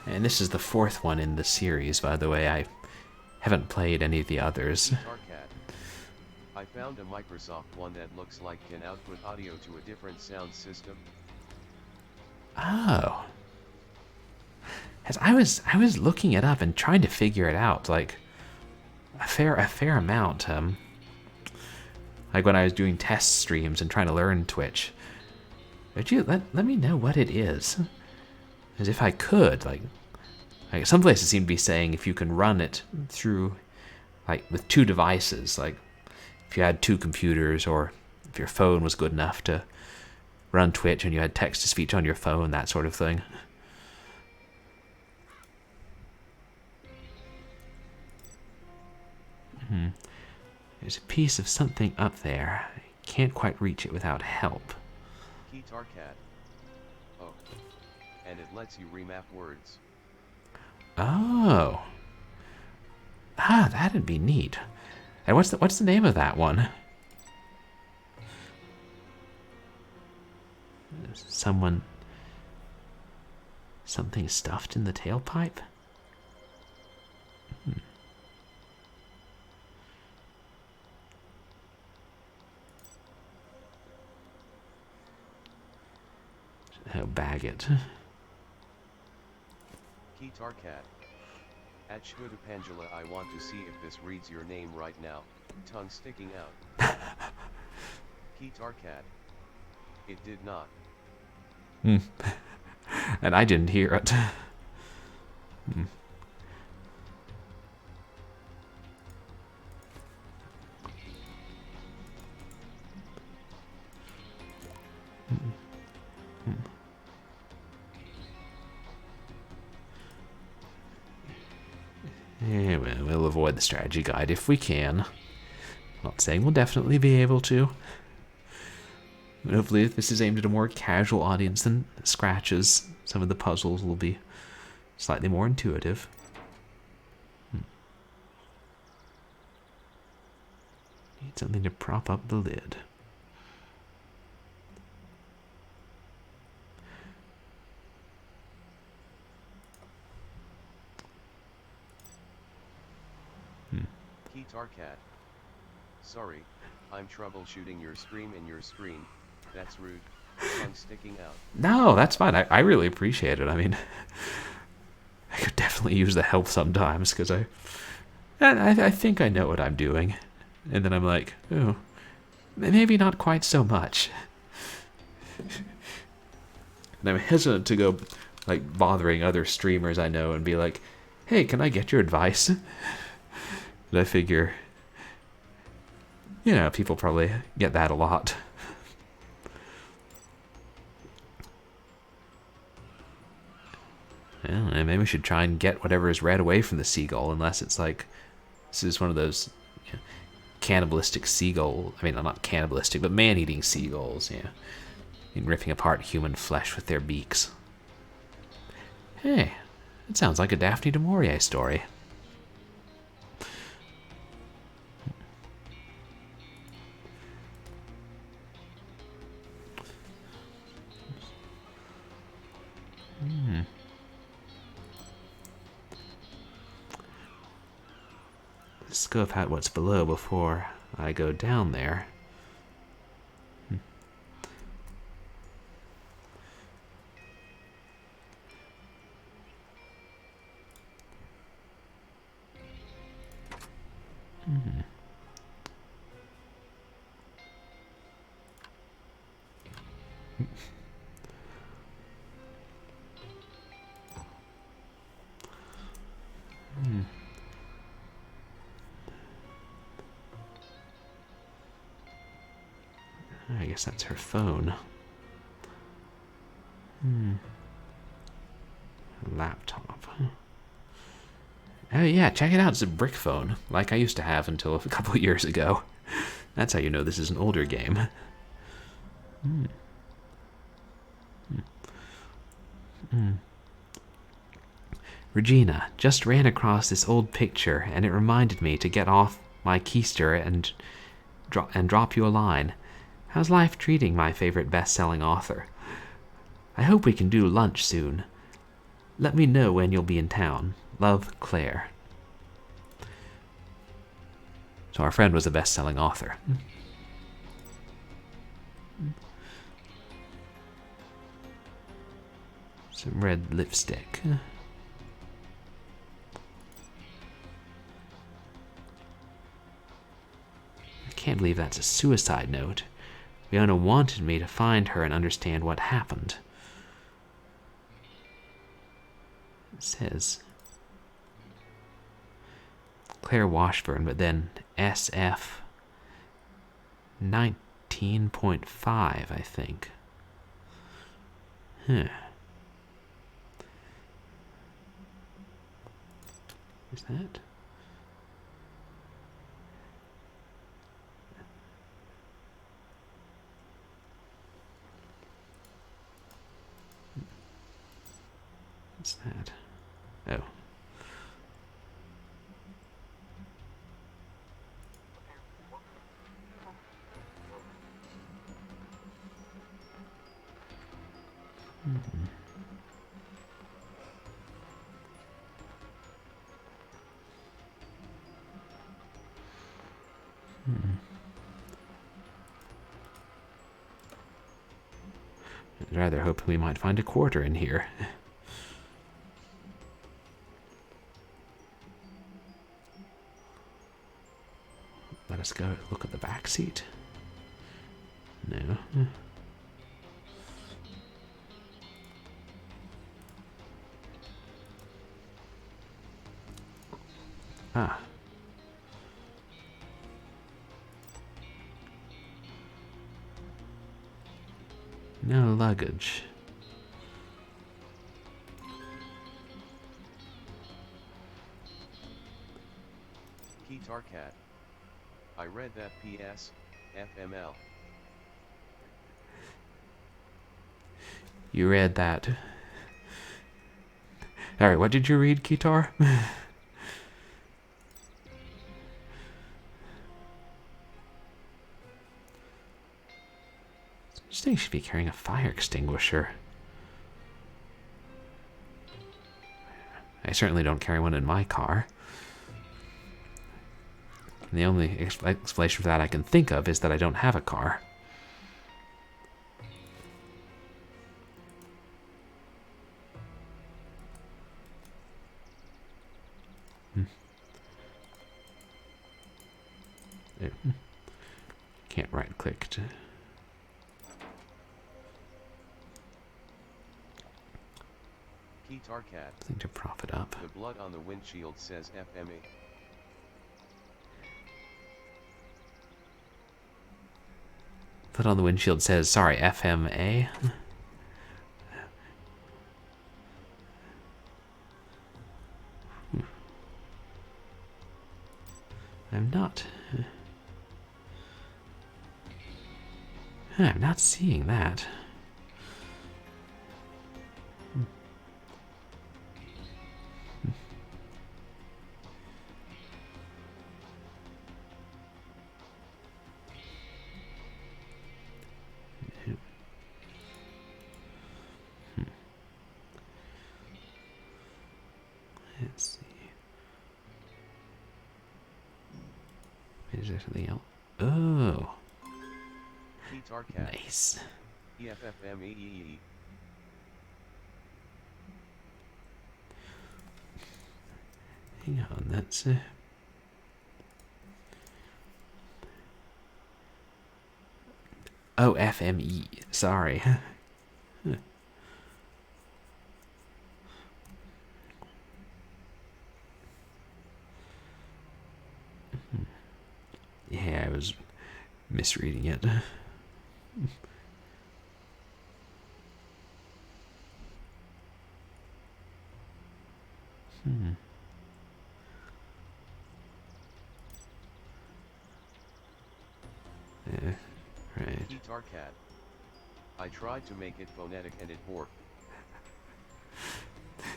And this is the fourth one in the series, by the way. I haven't played any of the others. Arcat. I found a Microsoft one that looks like can output audio to a different sound system. Oh. As I was looking it up and trying to figure it out, like a fair amount. Like when I was doing test streams and trying to learn Twitch. Would you let me know what it is? As if I could, like some places seem to be saying if you can run it through, like with two devices, like if you had two computers or if your phone was good enough to run Twitch and you had text to speech on your phone, that sort of thing. There's a piece of something up there. I can't quite reach it without help. Pete Arcat. Oh. And it lets you remap words. Oh. Ah, that'd be neat. And what's the name of that one? Something stuffed in the tailpipe? Oh, bag it. Keytar Cat. At Shudapangela, I want to see if this reads your name right now. Tongue sticking out. Keytar Cat. It did not. And I didn't hear it. Yeah, well, we'll avoid the strategy guide if we can. Not saying we'll definitely be able to. But hopefully, if this is aimed at a more casual audience than Scratches, some of the puzzles will be slightly more intuitive. Need something to prop up the lid. Keytar Cat. Sorry, I'm troubleshooting your stream and your screen. That's rude. Tongue sticking out. No, that's fine. I really appreciate it. I mean, I could definitely use the help sometimes because I think I know what I'm doing. And then I'm like, oh, maybe not quite so much. And I'm hesitant to go like bothering other streamers I know and be like, hey, can I get your advice? But I figure, you know, people probably get that a lot. I don't know, maybe we should try and get whatever is read away from the seagull, unless it's like, this is one of those cannibalistic seagull, I mean, not cannibalistic, but man-eating seagulls, yeah. And ripping apart human flesh with their beaks. Hey, it sounds like a Daphne du Maurier story. Let's scope out what's below before I go down there. I guess that's her phone. Laptop. Oh yeah, check it out. It's a brick phone, like I used to have until a couple of years ago. That's how you know this is an older game. Regina, just ran across this old picture and it reminded me to get off my keister and drop you a line. How's life treating my favorite best-selling author? I hope we can do lunch soon. Let me know when you'll be in town. Love, Claire. So our friend was a best-selling author. Some red lipstick. I can't believe that's a suicide note. Fiona wanted me to find her and understand what happened. It says Claire Washburn, but then SF 19.5, I think. Huh. Is that? What's that? Oh. I'd rather hope we might find a quarter in here. Let's go look at the back seat. No. Ah. No luggage. Guitar Cat. I read that PS, FML. You read that. Alright, what did you read, Kitar? This thing should be carrying a fire extinguisher. I certainly don't carry one in my car. And the only explanation for that I can think of is that I don't have a car. Can't right click to... Guitar Cat. Thing to prop it up. The blood on the windshield says FME. Put on the windshield says, sorry, FMA. I'm not seeing that. Let's see. Is there something else? Oh, Guitar Cat. nice. EFFMEEE. Hang on, that's oh, FME. Sorry. Yeah, I was misreading it. Yeah, right. Guitar Cat. I tried to make it phonetic and it worked.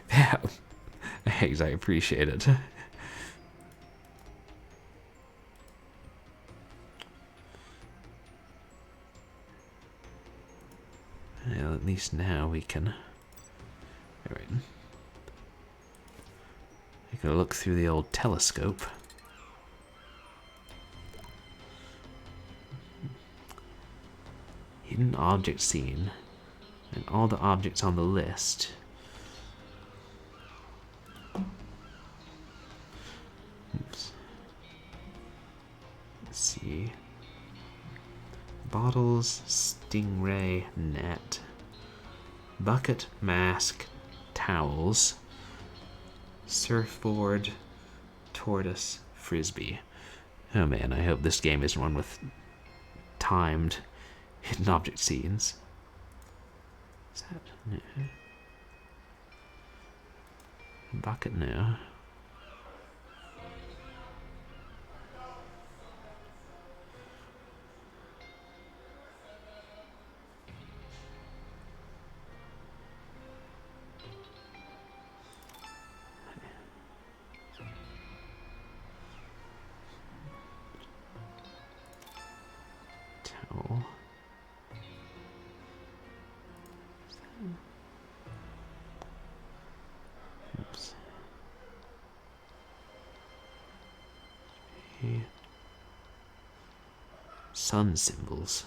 Yeah, thanks, I appreciate it. Well, at least now we can... Alright. We can look through the old telescope. Hidden object seen. And all the objects on the list. Oops. Let's see. Bottles, stingray, net. Bucket, mask, towels. Surfboard, tortoise, frisbee. Oh man, I hope this game isn't one with timed hidden object scenes. Is that no? Bucket, no. Towel. Oops. Sun symbols.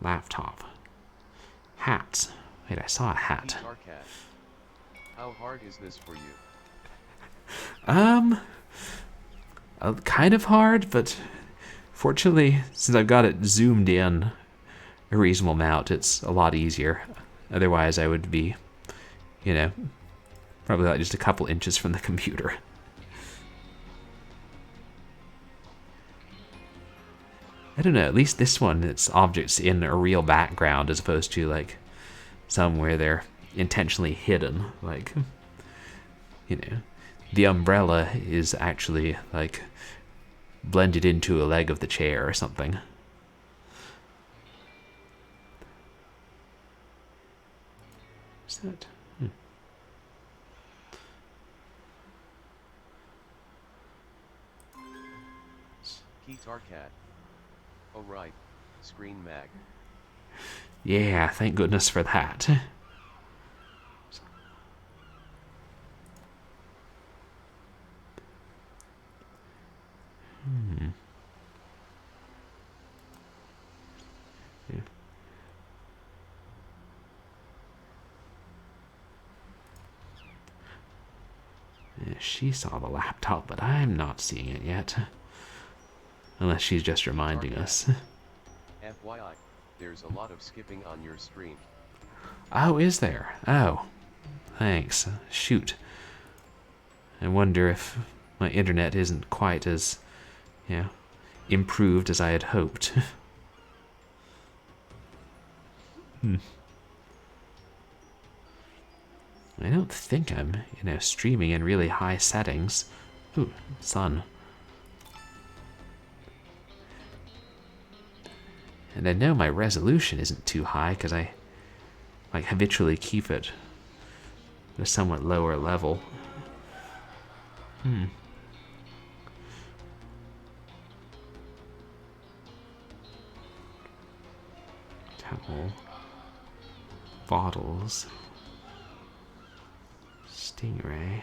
Laptop. Hats. Wait, I saw a hat. Guitar Cat. How hard is this for you? Kind of hard, but fortunately, since I've got it zoomed in a reasonable amount, it's a lot easier. Otherwise, I would be, probably like just a couple inches from the computer. I don't know, at least this one, it's objects in a real background as opposed to like some where they're intentionally hidden. Like, the umbrella is actually like blended into a leg of the chair or something. What's that? Guitar Cat. Oh right, Screen Mag. Yeah, thank goodness for that. Yeah. Yeah, she saw the laptop, but I'm not seeing it yet. Unless she's just reminding us. FYI, there's a lot of skipping on your stream. Oh, is there? Oh, thanks. Shoot. I wonder if my internet isn't quite as, improved as I had hoped. I don't think I'm, streaming in really high settings. Ooh, sun. And I know my resolution isn't too high because I habitually keep it at a somewhat lower level. Towel. Bottles. Stingray.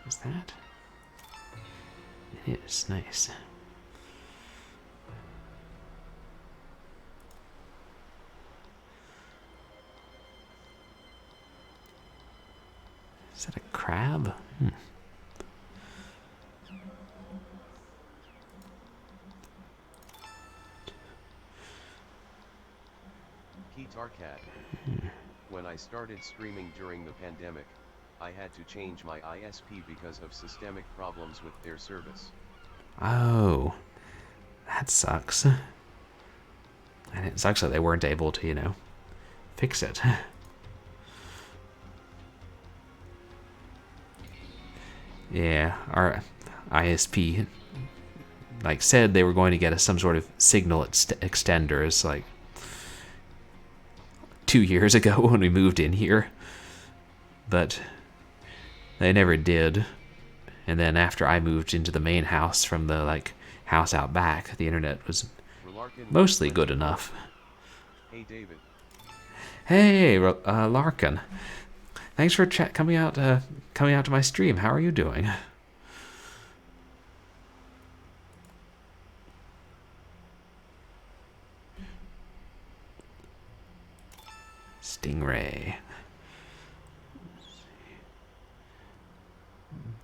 Is that? It is nice. Is that a crab? Guitar Cat. When I started streaming during the pandemic, I had to change my ISP because of systemic problems with their service. Oh, that sucks. And it sucks that they weren't able to, fix it. Yeah, our ISP said they were going to get us some sort of signal extenders 2 years ago when we moved in here, but they never did. And then after I moved into the main house from the house out back, the internet was mostly good enough. Hey David. Hey, Larkin. Thanks for coming out to my stream. How are you doing? Stingray.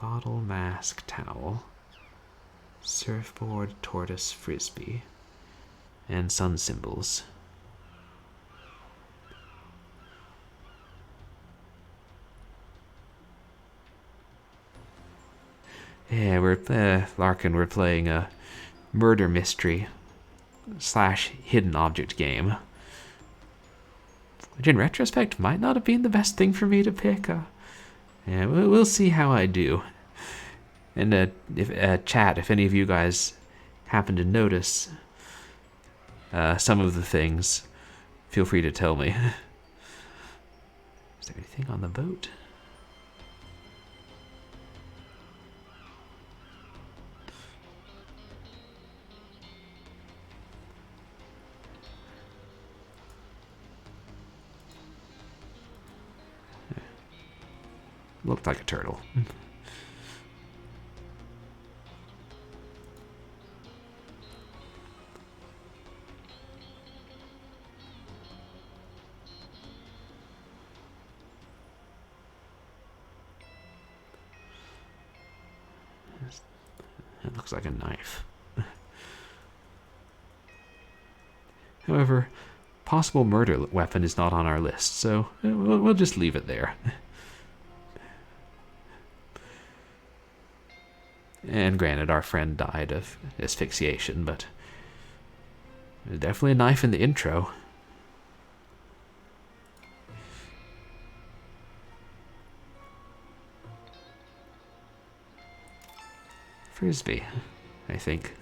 Bottle, mask, towel. Surfboard, tortoise, frisbee. And sun symbols. Yeah, Larkin, we're playing a murder mystery / hidden object game. Which in retrospect might not have been the best thing for me to pick. Yeah, we'll see how I do. And chat, if any of you guys happen to notice some of the things, feel free to tell me. Is there anything on the boat? looked like a turtle. It looks like a knife. However, possible murder weapon is not on our list, so we'll just leave it there. And granted, our friend died of asphyxiation, but there's definitely a knife in the intro. Frisbee, I think.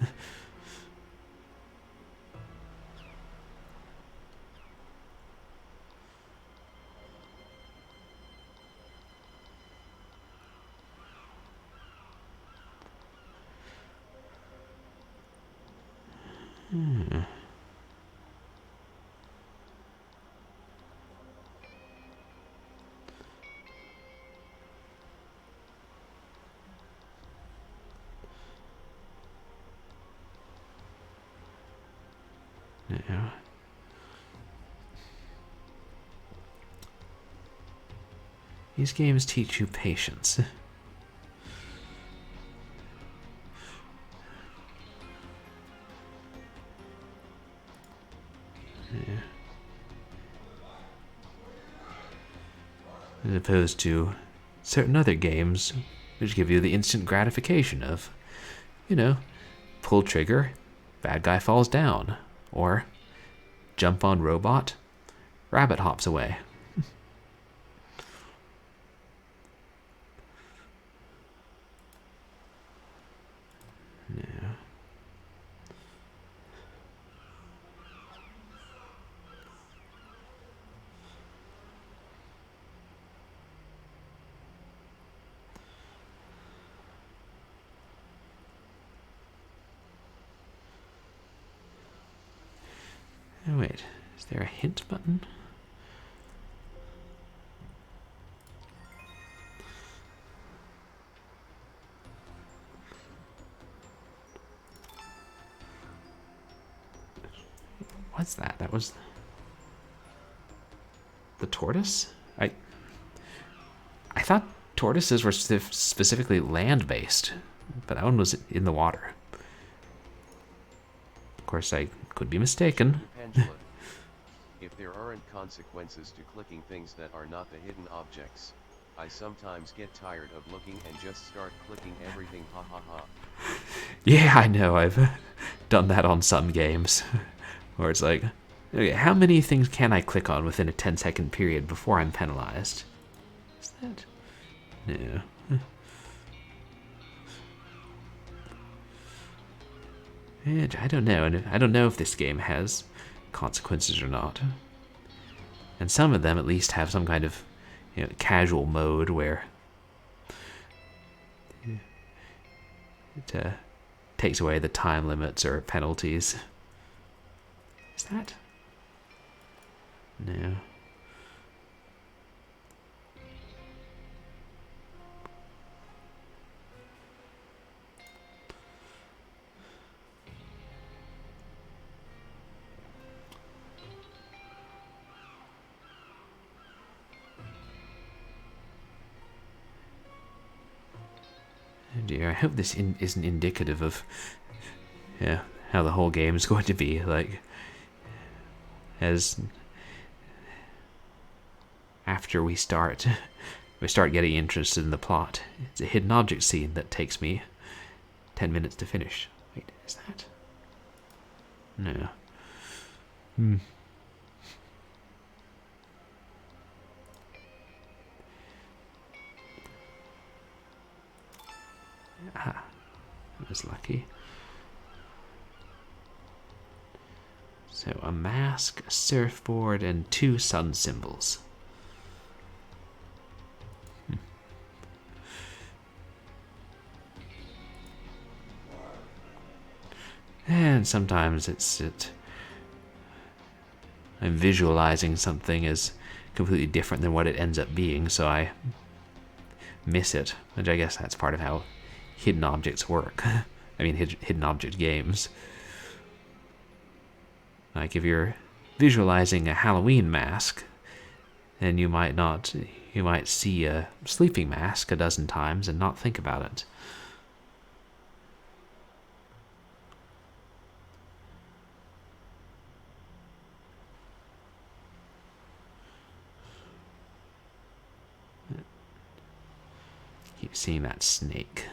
Yeah. These games teach you patience. Yeah. As opposed to certain other games which give you the instant gratification of, pull trigger, bad guy falls down, or jump on robot, rabbit hops away. Yeah. Oh wait, is there a hint button? What's that? That was the tortoise? I thought tortoises were specifically land-based, but that one was in the water. Of course, I could be mistaken. Angela, if there aren't consequences to clicking things that are not the hidden objects, I sometimes get tired of looking and just start clicking everything, ha ha ha. Yeah, I know, I've done that on some games. Where it's like, okay, how many things can I click on within a 10-second period before I'm penalized? Is that? No. And I don't know, and I don't know if this game has consequences or not. And some of them at least have some kind of, casual mode where it takes away the time limits or penalties. Is that? No. Oh dear, I hope this isn't indicative of how the whole game is going to be. Like, as after we start getting interested in the plot, it's a hidden object scene that takes me 10 minutes to finish. Wait, is that? No. Ah, that was lucky. So a mask, a surfboard, and 2 sun symbols. And sometimes I'm visualizing something as completely different than what it ends up being, so I miss it, which I guess that's part of how hidden objects work. I mean, hidden object games. Like if you're visualizing a Halloween mask, then you might see a sleeping mask a dozen times and not think about it. Keep seeing that snake.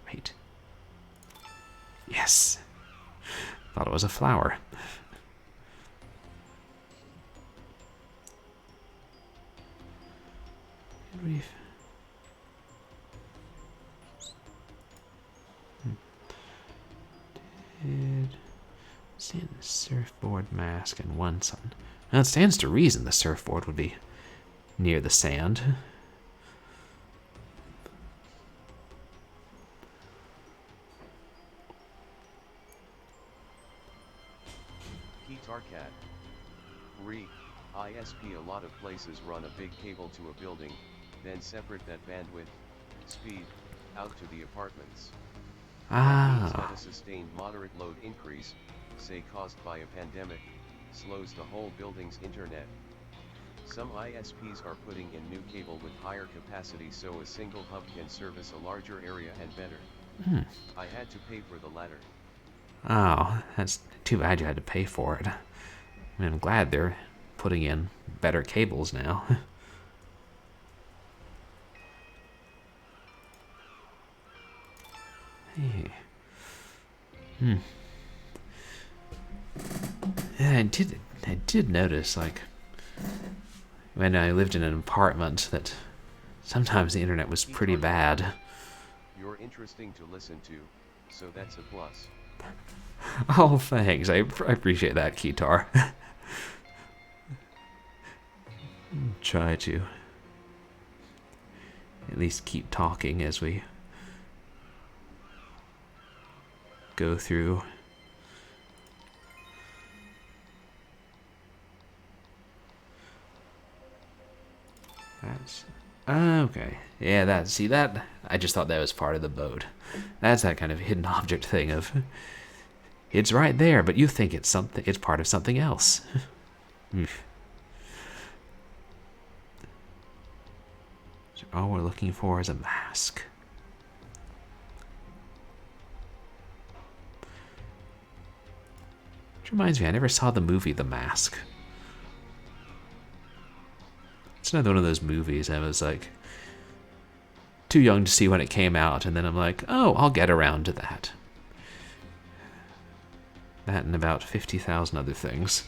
Wait. Yes. Thought it was a flower. Sand, surfboard, mask, and one sun. Now it stands to reason the surfboard would be near the sand. Tarkat. ISP. A lot of places run a big cable to a building, then separate that bandwidth, speed, out to the apartments. That means that a sustained moderate load increase, say caused by a pandemic, slows the whole building's internet. Some ISPs are putting in new cable with higher capacity so a single hub can service a larger area and better. I had to pay for the latter. Oh, that's too bad you had to pay for it. I mean, I'm glad they're putting in better cables now. Hey. Yeah, I did notice, like, when I lived in an apartment, that sometimes the internet was pretty bad. You're interesting to listen to, so that's a plus. Oh, thanks. I appreciate that, Kitar. Try to at least keep talking as we go through. That's okay. Yeah, that I just thought that was part of the boat. That's that kind of hidden object thing of it's right there, but you think it's part of something else. So all we're looking for is a mask. Which reminds me, I never saw the movie The Mask. It's another one of those movies I was like too young to see when it came out, and then I'm like, oh, I'll get around to that. That and about 50,000 other things.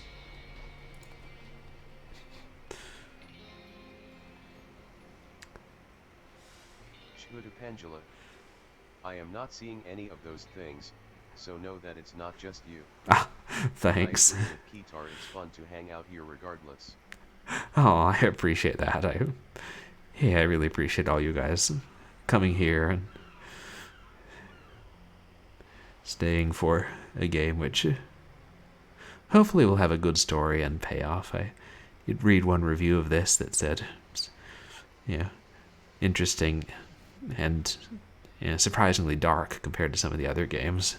Pendula. I am not seeing any of those things, so know that it's not just you. Ah, thanks. I agree with Kitar, it's fun to hang out here regardless. Oh, I appreciate that. I really appreciate all you guys coming here and staying for a game which hopefully will have a good story and payoff. I did read one review of this that said, interesting and surprisingly dark compared to some of the other games.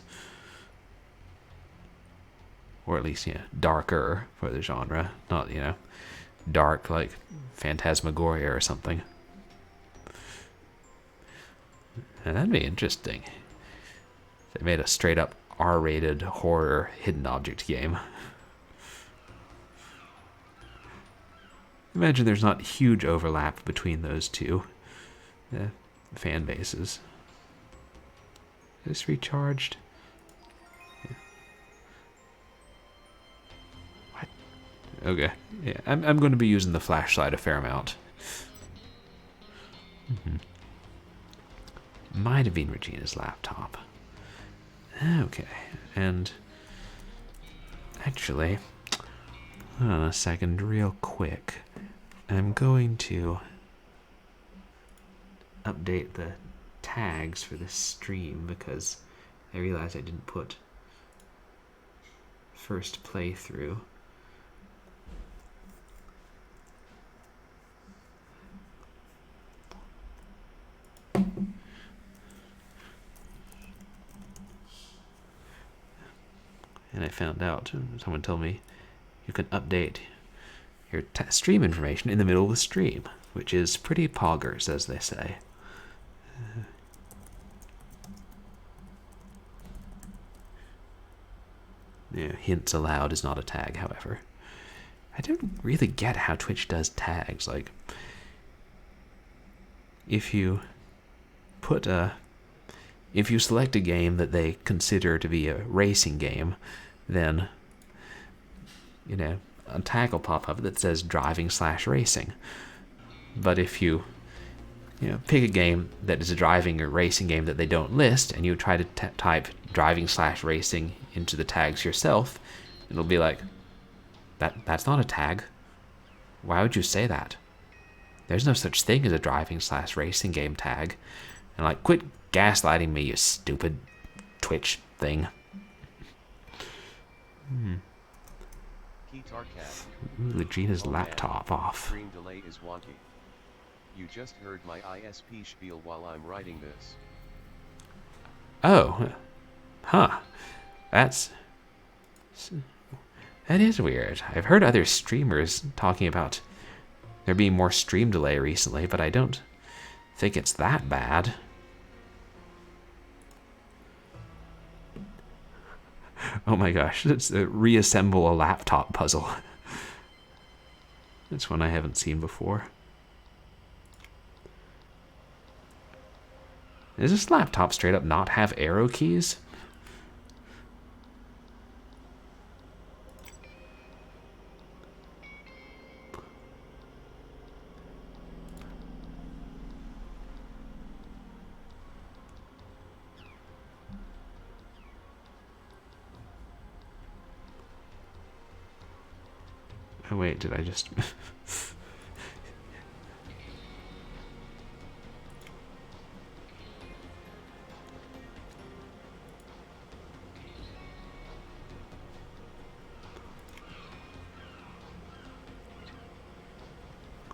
Or at least, darker for the genre. Not, dark like Phantasmagoria or something. And that'd be interesting. They made a straight up R-rated horror hidden object game. Imagine there's not huge overlap between those two fan bases. Is this recharged? Yeah. What? Okay. Yeah, I'm going to be using the flashlight a fair amount. Might have been Regina's laptop. Okay, and actually, hold on a second, real quick. I'm going to update the tags for this stream because I realized I didn't put first playthrough. And I found out, someone told me, you can update your stream information in the middle of the stream, which is pretty poggers, as they say. Yeah, hints allowed is not a tag, however. I don't really get how Twitch does tags. Like, if you select a game that they consider to be a racing game, then, you know, a tag will pop up that says driving/racing. But if you pick a game that is a driving or racing game that they don't list, and you try to type driving/racing into the tags yourself, it'll be like, that's not a tag. Why would you say that? There's no such thing as a driving/racing game tag. And like, quit gaslighting me, you stupid Twitch thing. Ooh, Legina's laptop off. Stream delay is wonky. You just heard my ISP spiel while I'm writing this. Oh, huh. That is weird. I've heard other streamers talking about there being more stream delay recently, but I don't think it's that bad. Oh my gosh, it's a reassemble a laptop puzzle. It's one I haven't seen before. Does this laptop straight up not have arrow keys? Oh wait, did I just...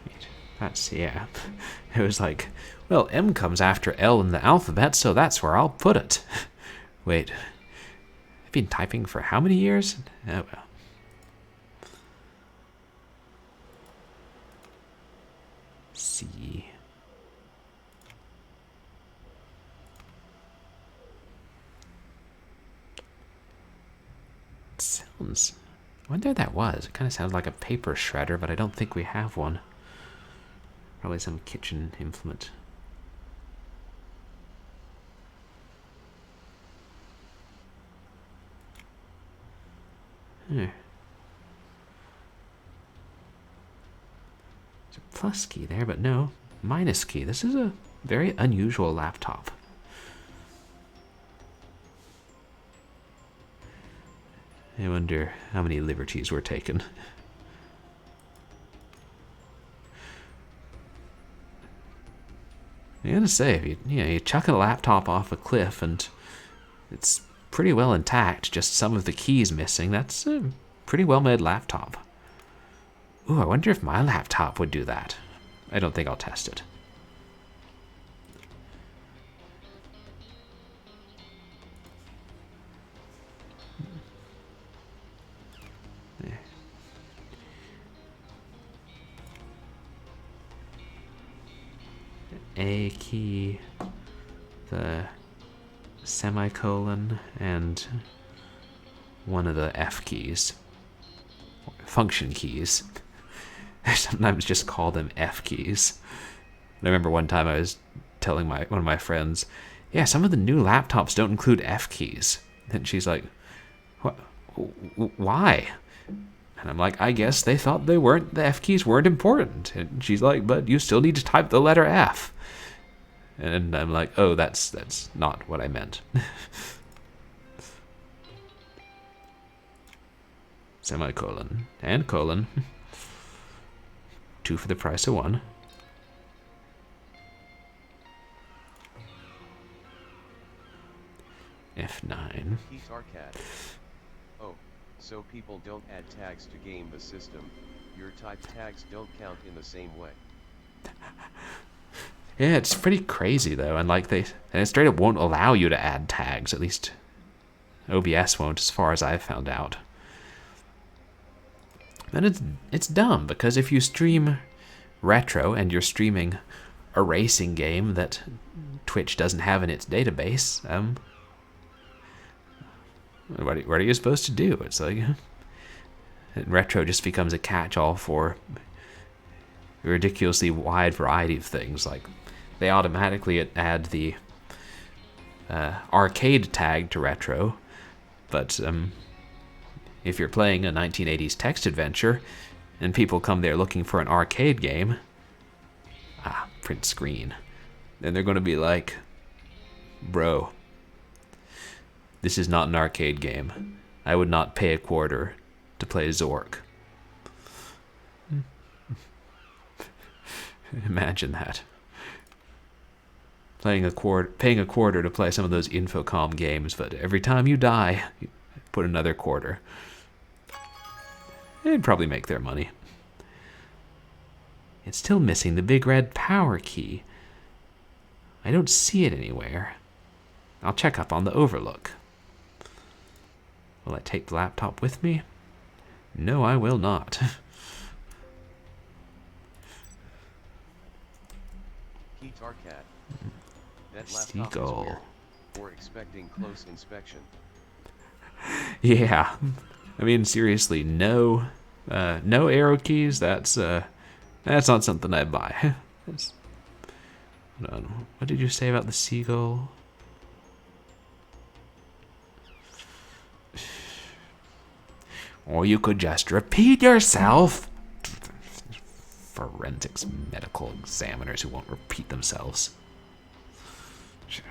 Wait, that's, yeah. It was like, well, M comes after L in the alphabet, so that's where I'll put it. Wait, I've been typing for how many years? Oh well. See. It sounds... I wonder what that was. It kind of sounds like a paper shredder, but I don't think we have one. Probably some kitchen implement. There's a plus key there, but no, minus key. This is a very unusual laptop. I wonder how many liberties were taken. I gotta say, if you chuck a laptop off a cliff and it's pretty well intact, just some of the keys missing, that's a pretty well made laptop. Ooh, I wonder if my laptop would do that. I don't think I'll test it. A key, the semicolon, and one of the F keys. Function keys. I sometimes just call them F keys. I remember one time I was telling one of my friends, yeah, some of the new laptops don't include F keys. And she's like, what? Why? And I'm like, I guess they thought the F keys weren't important. And she's like, but you still need to type the letter F. And I'm like, oh, that's not what I meant. Semicolon and colon. 2 for the price of 1. F9. Heat Arcad. Oh, So people don't add tags to game the system. Your type tags don't count in the same way. Yeah, it's pretty crazy though, and it straight up won't allow you to add tags. At least OBS won't, as far as I've found out. And it's dumb, because if you stream retro and you're streaming a racing game that Twitch doesn't have in its database, what are you supposed to do? It's like retro just becomes a catch-all for a ridiculously wide variety of things. Like, they automatically add the arcade tag to retro, but if you're playing a 1980s text adventure and people come there looking for an arcade game, print screen, then they're going to be like, bro, this is not an arcade game. I would not pay $0.25 to play Zork. Imagine that. Paying $0.25 to play some of those Infocom games, but every time you die, you put another $0.25. They'd probably make their money. It's still missing the big red power key. I don't see it anywhere. I'll check up on the overlook. Will I take the laptop with me? No, I will not. Guitar cat. That laptop Seagull. is weird. We're expecting close inspection. Yeah. I mean, seriously, no arrow keys. That's not something I'd buy. Hold on. What did you say about the seagull? Or you could just repeat yourself. Forensics medical examiners who won't repeat themselves. Sure.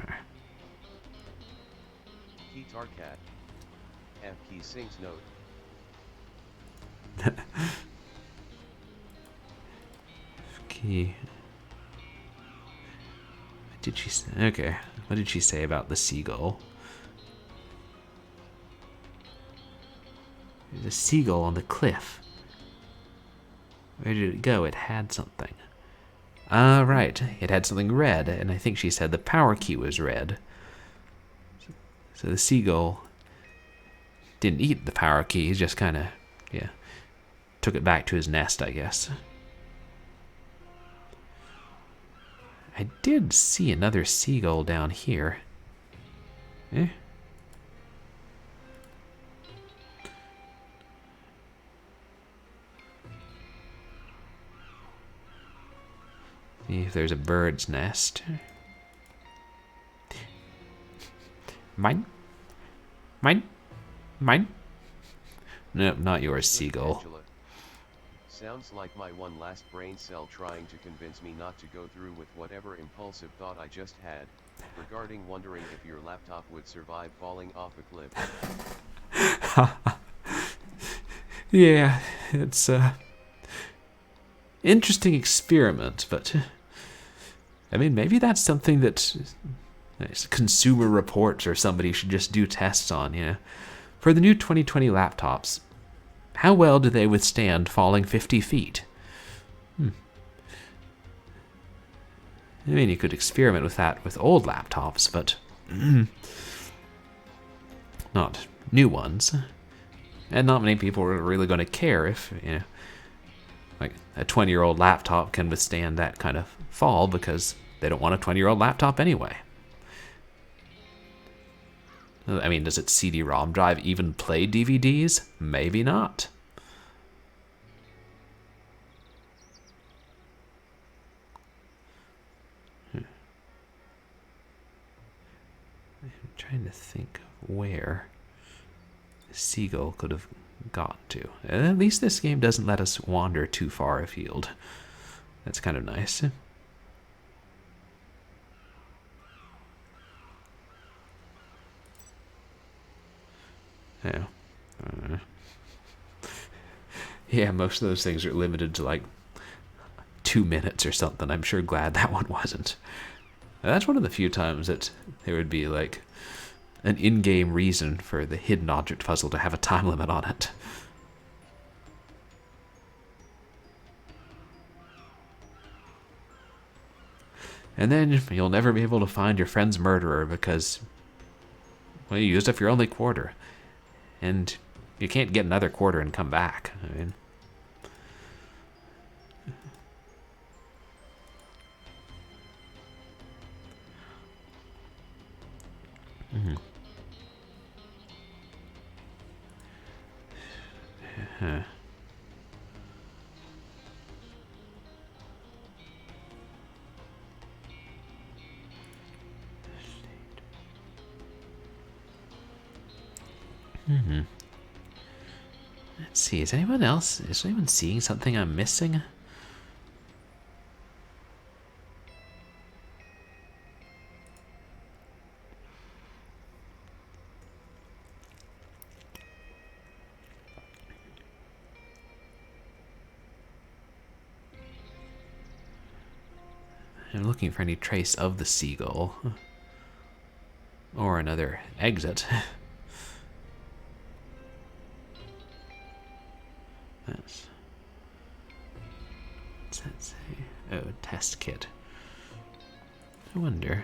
Guitar cat. F key sings note. Key. What did she say? Okay. What did she say about the seagull? There's a seagull on the cliff. Where did it go? It had something. Ah, right. It had something red, and I think she said the power key was red. So the seagull didn't eat the power key, he just kind of, took it back to his nest, I guess. I did see another seagull down here. Eh? See if there's a bird's nest. Mine? Mine? Mine? Nope, not yours, seagull. Angela. Sounds like my one last brain cell trying to convince me not to go through with whatever impulsive thought I just had, regarding wondering if your laptop would survive falling off a cliff. Yeah, it's a interesting experiment, but I mean, maybe that's something that Consumer Reports or somebody should just do tests on, For the new 2020 laptops, how well do they withstand falling 50 feet? I mean, you could experiment with that with old laptops, but not new ones. And not many people are really going to care if, like a 20-year-old laptop can withstand that kind of fall, because they don't want a 20-year-old laptop anyway. I mean, does its CD-ROM drive even play DVDs? Maybe not. I'm trying to think of where the seagull could have got to. At least this game doesn't let us wander too far afield. That's kind of nice. Yeah. Yeah, most of those things are limited to like 2 minutes or something. I'm sure glad that one wasn't. That's one of the few times that there would be like an in-game reason for the hidden object puzzle to have a time limit on it. And then you'll never be able to find your friend's murderer because, well, you used up your only quarter. And you can't get another quarter and come back. I mean... Mm-hmm. Huh. Let's see, is anyone seeing something I'm missing? I'm looking for any trace of the seagull. Or another exit. What's that say? Oh, test kit. I wonder.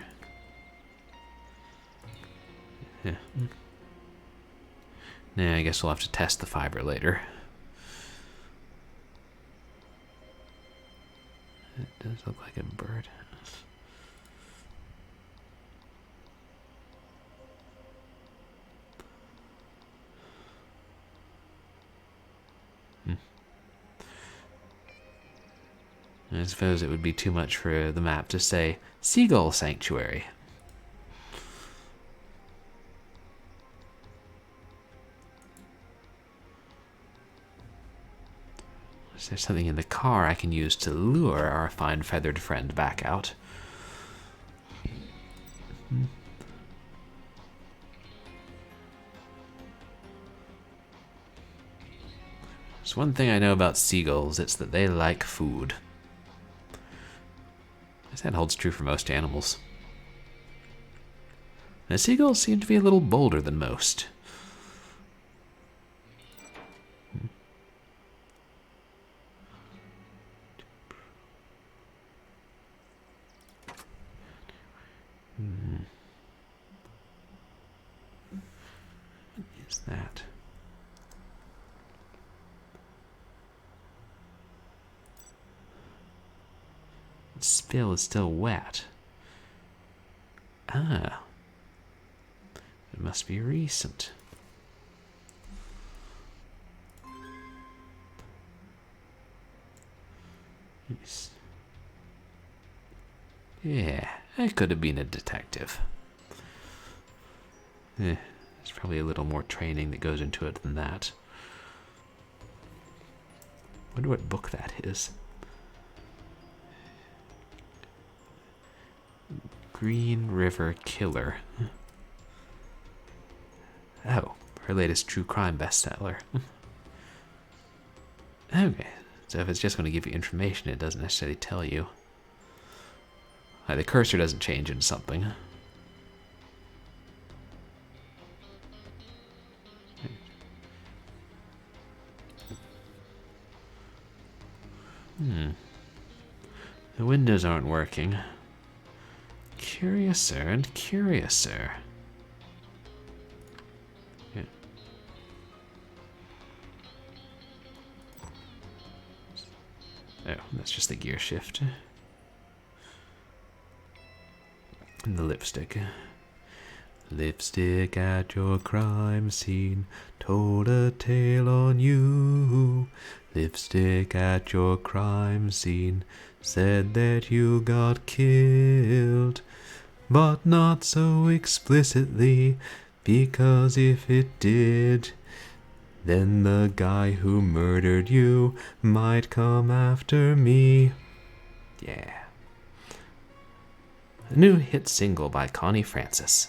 Yeah. Nah, I guess we'll have to test the fiber later. It does look like a bird. I suppose it would be too much for the map to say Seagull Sanctuary. Is there something in the car I can use to lure our fine feathered friend back out? There's one thing I know about seagulls, it's that they like food. That holds true for most animals. The seagulls seem to be a little bolder than most. What is that? The spill is still wet. Ah. It must be recent. Yes. Yeah, I could have been a detective. There's probably a little more training that goes into it than that. Wonder what book that is. Green River Killer. Oh, her latest true crime bestseller. Okay, so if it's just going to give you information, it doesn't necessarily tell you. The cursor doesn't change into something. The windows aren't working. Curiouser and curiouser. Yeah. Oh, that's just the gear shift. And the lipstick. Lipstick at your crime scene, told a tale on you. Lipstick at your crime scene, said that you got killed. But not so explicitly, because if it did, then the guy who murdered you might come after me. Yeah. A new hit single by Connie Francis.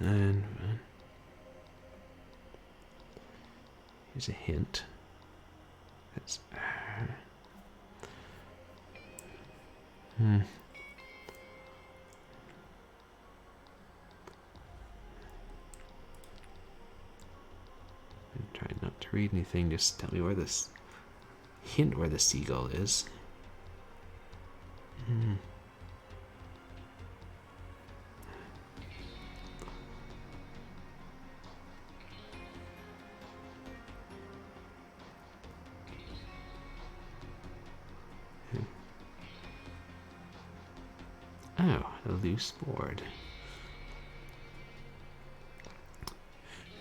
And Here's a hint. That's... I'm trying not to read anything, just tell me where this... Hint where the seagull is. Oh, a loose board.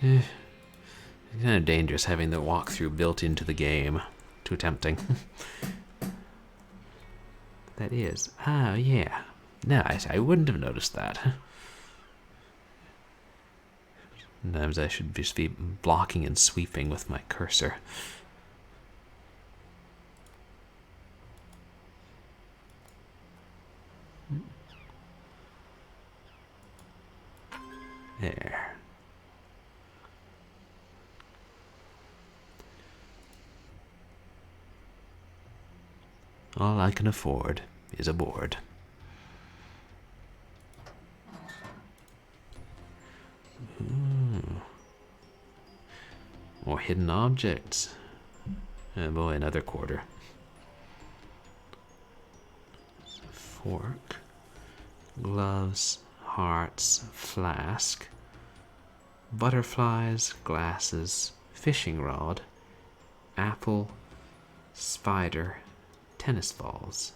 It's kind of dangerous having the walkthrough built into the game. Too tempting. That is. Oh, yeah. Nice. I wouldn't have noticed that. Sometimes I should just be blocking and sweeping with my cursor. There. All I can afford is a board. Ooh. More hidden objects. Oh boy, another quarter. Fork. Gloves. Hearts. Flask. Butterflies. Glasses. Fishing rod. Apple. Spider. Tennis balls.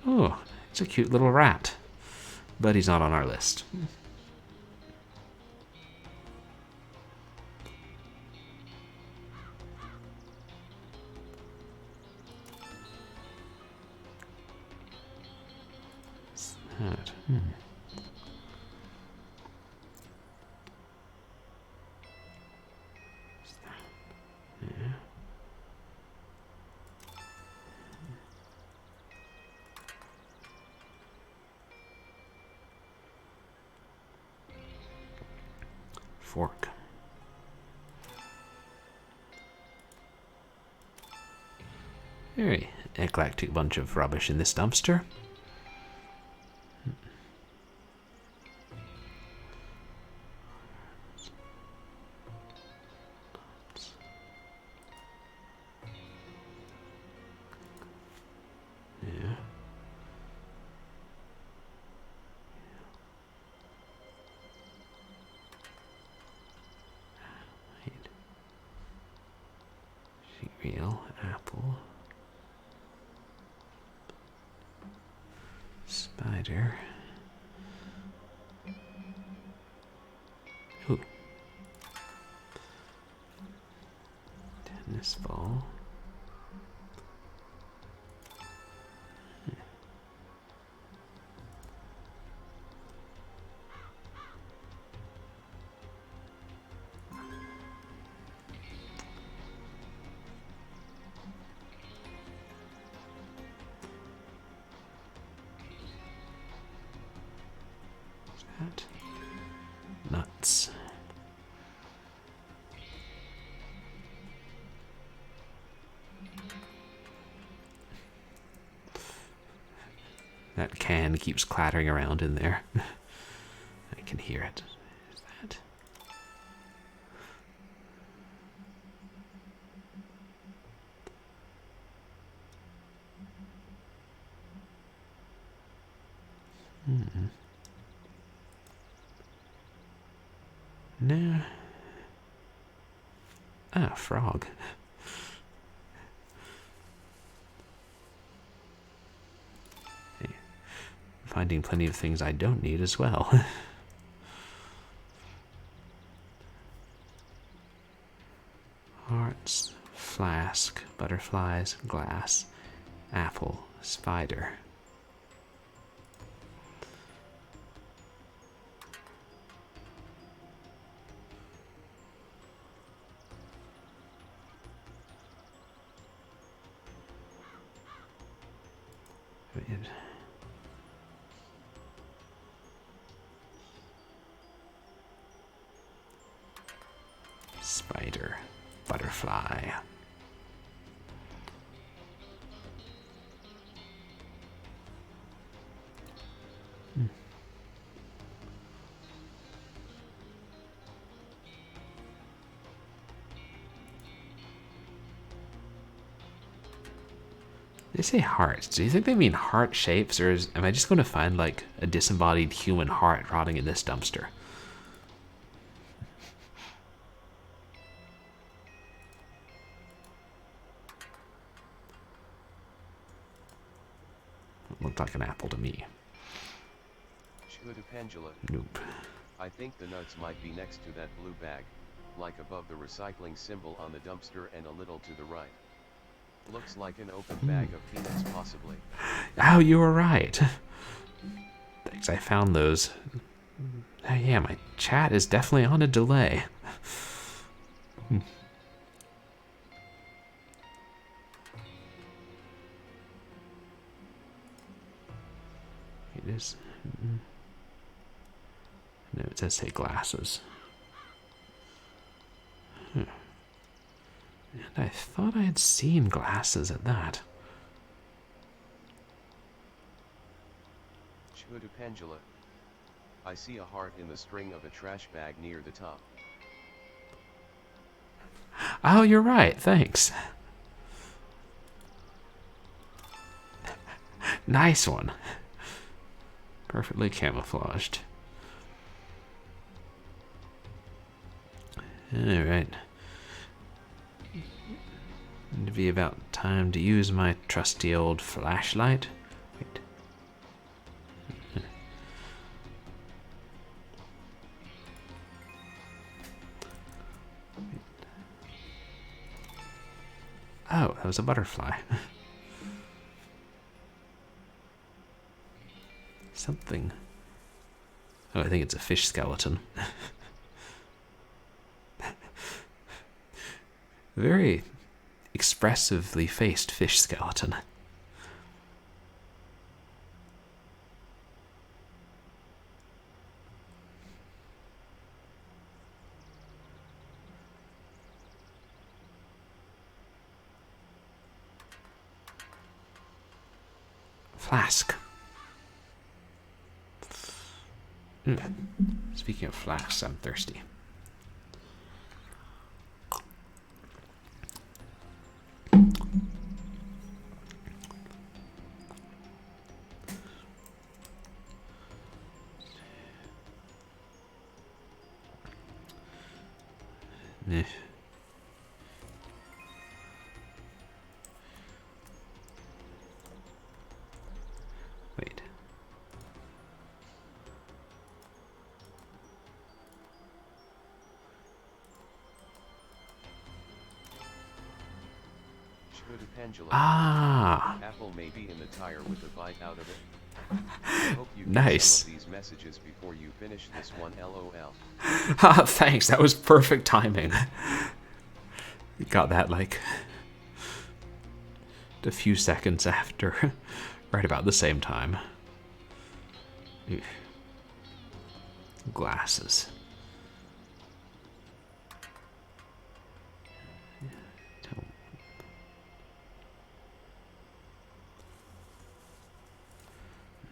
Oh, it's a cute little rat. But he's not on our list. What's that? Yeah. Fork. Very eclectic bunch of rubbish in this dumpster. Yeah. Cereal, apple, spider. Ooh. Tennis ball. That. Nuts. That can keeps clattering around in there. I can hear it. Is that? No. Ah, frog. Hey, finding plenty of things I don't need as well. Hearts, flask, butterflies, glass, apple, spider. Wait. Spider, butterfly. They say hearts. Do you think they mean heart shapes, or am I just going to find like a disembodied human heart rotting in this dumpster? It looked like an apple to me. Chudapangela. Nope. I think the nuts might be next to that blue bag, like above the recycling symbol on the dumpster and a little to the right. Looks like an open bag of peanuts possibly. Oh, you were right. Thanks, I found those. Oh, yeah, my chat is definitely on a delay. It is. No, it does say glasses. And I thought I had seen glasses at that. Chudapangela. I see a heart in the string of a trash bag near the top. Oh, you're right. Thanks. Nice one. Perfectly camouflaged. Alright. It'd be about time to use my trusty old flashlight. Wait. Oh, that was a butterfly. Something. Oh, I think it's a fish skeleton. Very expressively faced fish skeleton. Flask. Speaking of flasks, I'm thirsty. Eh. Wait. Chudapangela. Ah, Apple may be in the tire with a bite out of it. I hope you get nice. some of these messages before you finish this one, lol. Thanks. That was perfect timing. You got that like a few seconds after, right about the same time. Ew. Glasses.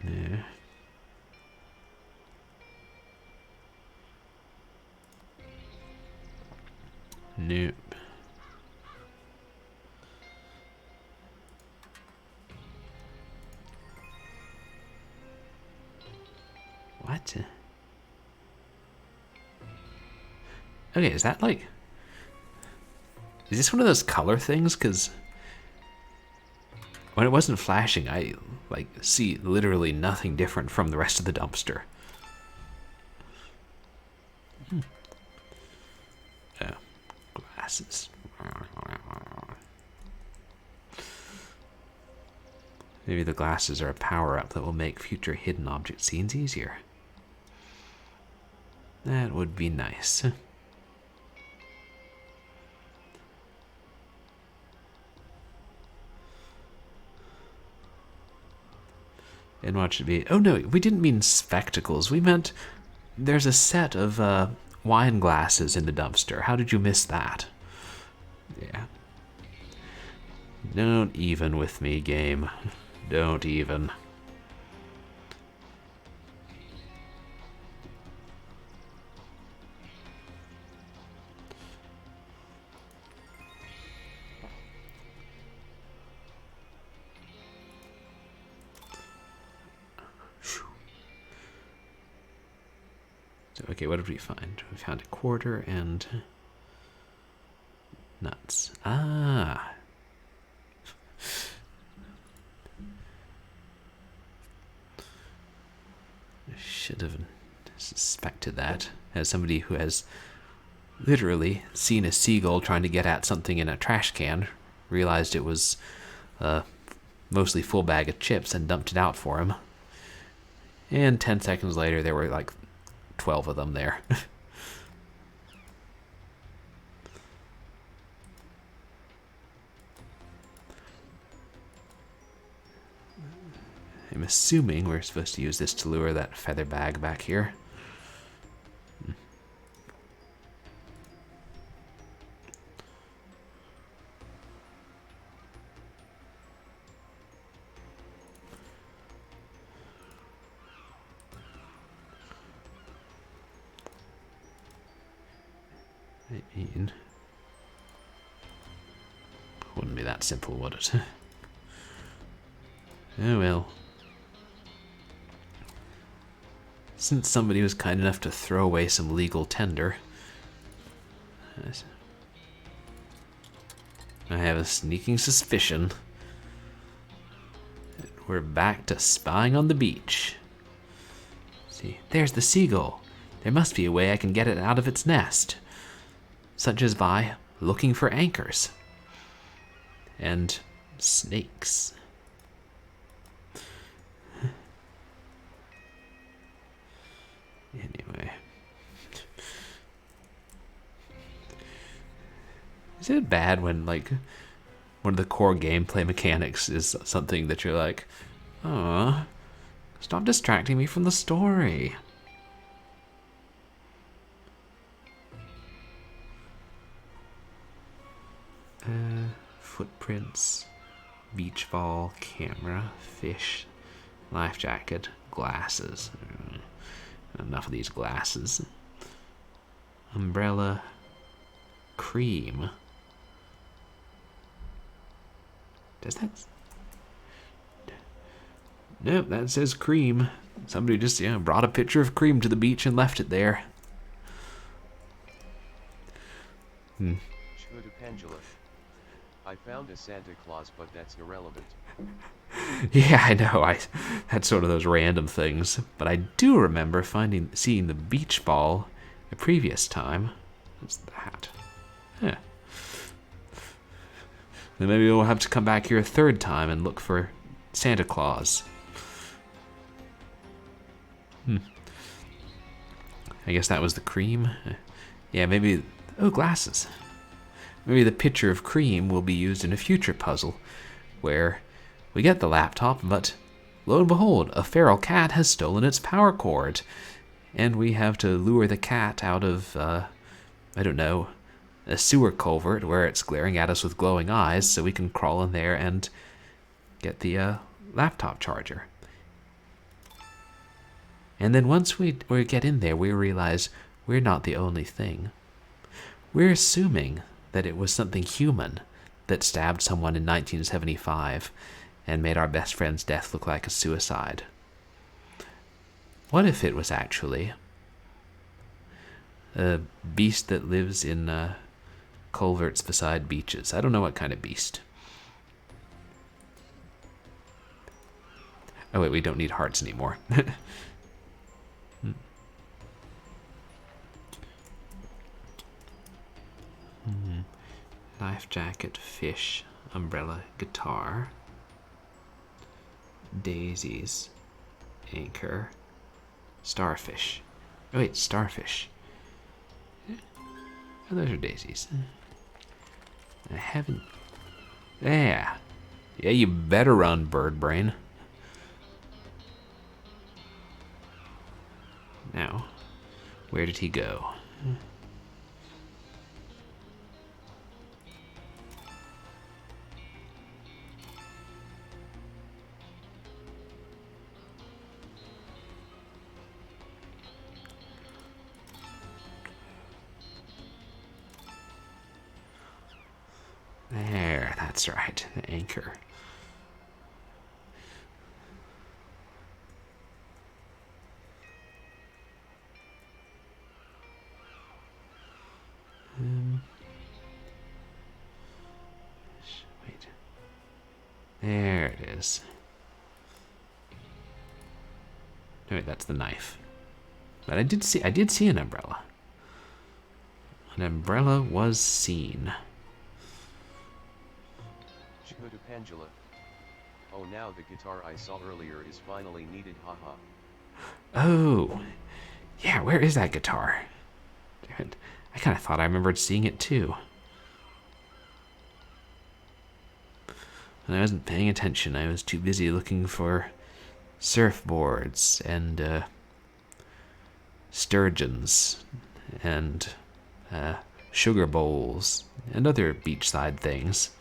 Yeah. Nope. What? Okay, is that like... Is this one of those color things? Because when it wasn't flashing, I like see literally nothing different from the rest of the dumpster. Oh, glasses. Maybe the glasses are a power-up that will make future hidden object scenes easier. That would be nice. and watch it be... Oh no, we didn't mean spectacles. We meant there's a set of wine glasses in the dumpster. How did you miss that? Yeah. Don't even with me, game. Don't even. So, okay, what did we find? We found a quarter and nuts. Ah. I should have suspected that as somebody who has literally seen a seagull trying to get at something in a trash can, realized it was a mostly full bag of chips and dumped it out for him. And 10 seconds later, there were like 12 of them there. I'm assuming we're supposed to use this to lure that feather bag back here. I mean, wouldn't be that simple, would it? Oh well. Since somebody was kind enough to throw away some legal tender, I have a sneaking suspicion that we're back to spying on the beach. See, there's the seagull. There must be a way I can get it out of its nest, such as by looking for anchors and snakes. Anyway, is it bad when like one of the core gameplay mechanics is something that you're like, oh, stop distracting me from the story? Footprints, beach ball, camera, fish, life jacket, glasses. Enough of these glasses. Umbrella, cream. Does that? Nope, that says cream. Somebody just brought a pitcher of cream to the beach and left it there. Pendula. I found a Santa Claus, but that's irrelevant. Yeah, I know. I had sort of those random things, but I do remember seeing the beach ball a previous time. What's that? Yeah. Then maybe we'll have to come back here a third time and look for Santa Claus. I guess that was the cream. Yeah, maybe. Oh, glasses. Maybe the pitcher of cream will be used in a future puzzle where we get the laptop, but lo and behold, a feral cat has stolen its power cord. And we have to lure the cat out of, I don't know, a sewer culvert where it's glaring at us with glowing eyes so we can crawl in there and get the laptop charger. And then once we get in there, we realize we're not the only thing. We're assuming that it was something human that stabbed someone in 1975 and made our best friend's death look like a suicide. What if it was actually a beast that lives in culverts beside beaches? I don't know what kind of beast. Oh wait, we don't need hearts anymore. Life jacket, fish, umbrella, guitar, daisies, anchor, starfish. Oh wait, starfish. Oh, those are daisies. I haven't... Yeah. Yeah, you better run, bird brain. Now, where did he go? There, that's right, the anchor. Wait. There it is. No, wait, that's the knife. But I did see an umbrella. An umbrella was seen. Pangela. Oh, now the guitar I saw earlier is finally needed, haha. Oh, yeah, where is that guitar? I kind of thought I remembered seeing it too. And I wasn't paying attention. I was too busy looking for surfboards and sturgeons and sugar bowls and other beachside things.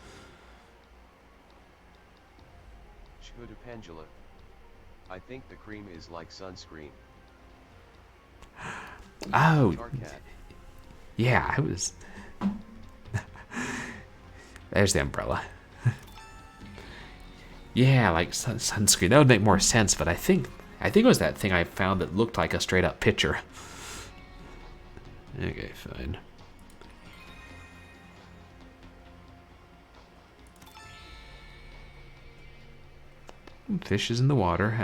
Pangela. I think the cream is like sunscreen. Oh, yeah, I was... There's the umbrella. Yeah, like sunscreen. That would make more sense, but I think it was that thing I found that looked like a straight-up pitcher. Okay, fine. Fish is in the water.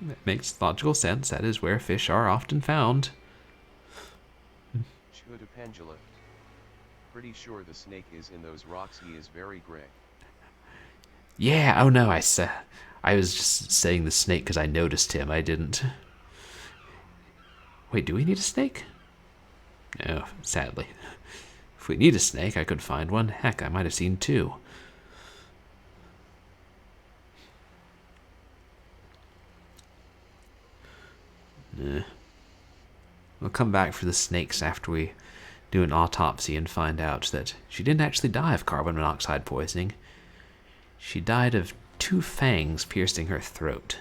That makes logical sense. That is where fish are often found. Pangela. Pretty sure the snake is in those rocks. He is very gray. Yeah, oh no, I was just saying the snake because I noticed him. I didn't. Wait, do we need a snake? No, sadly. If we need a snake, I could find one. Heck, I might have seen two. We'll come back for the snakes after we do an autopsy and find out that she didn't actually die of carbon monoxide poisoning. She died of 2 fangs piercing her throat.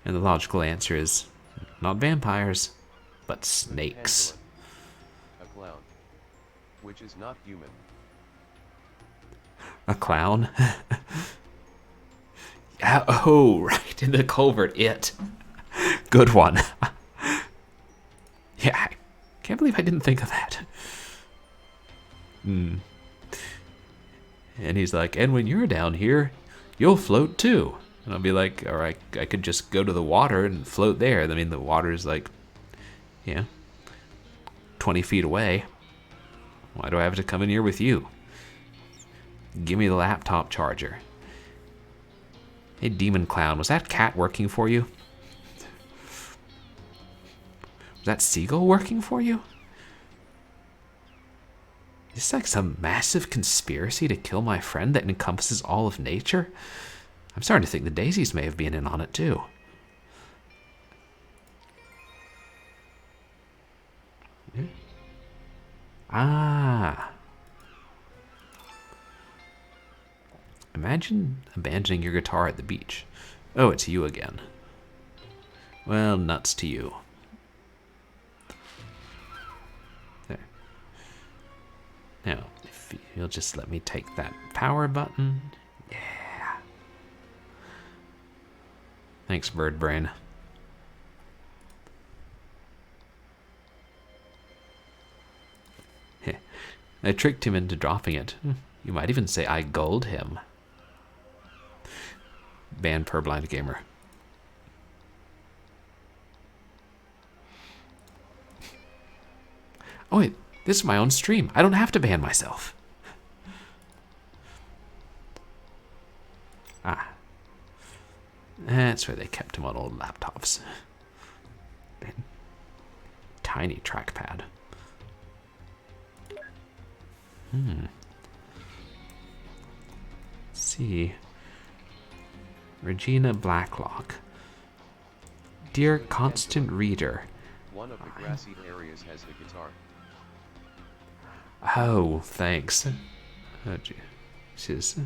And the logical answer is not vampires, but snakes. A clown. Which is not human. A clown? Oh, right, in the culvert, it. Good one. Yeah, I can't believe I didn't think of that. And he's like, and when you're down here, you'll float too. And I'll be like, all right, I could just go to the water and float there. I mean, the water is like, 20 feet away. Why do I have to come in here with you? Give me the laptop charger. Hey, Demon Clown, was that cat working for you? Was that seagull working for you? Is this like some massive conspiracy to kill my friend that encompasses all of nature? I'm starting to think the daisies may have been in on it too. Yeah. Ah. Imagine abandoning your guitar at the beach. Oh, it's you again. Well, nuts to you. There. Now, if you'll just let me take that power button. Yeah. Thanks, Bird Brain. I tricked him into dropping it. You might even say I gulled him. Ban Purblind Gamer. Oh wait, this is my own stream. I don't have to ban myself. Ah. That's where they kept him on old laptops. Tiny trackpad. Let's see. Regina Blacklock. Dear With constant pencil. reader. One of the grassy areas has the guitar. Oh, thanks. Oh, Jesus.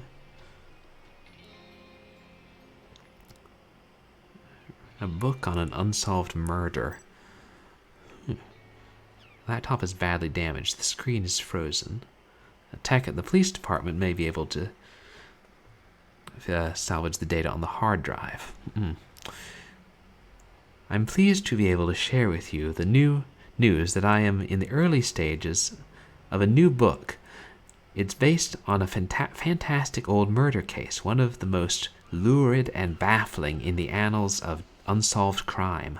A book on an unsolved murder. Laptop is badly damaged. The screen is frozen. A tech at the police department may be able to salvage the data on the hard drive. I'm pleased to be able to share with you the new news that I am in the early stages of a new book. It's based on a fantastic old murder case, one of the most lurid and baffling in the annals of unsolved crime.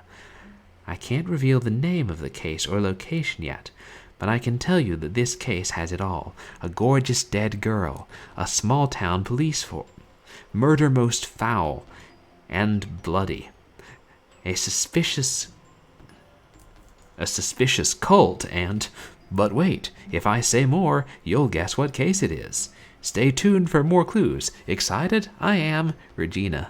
I can't reveal the name of the case or location yet, but I can tell you that this case has it all. A gorgeous dead girl, a small-town police force, murder most foul and bloody, a suspicious cult, and... But wait, if I say more, you'll guess what case it is. Stay tuned for more clues. Excited? I am, Regina.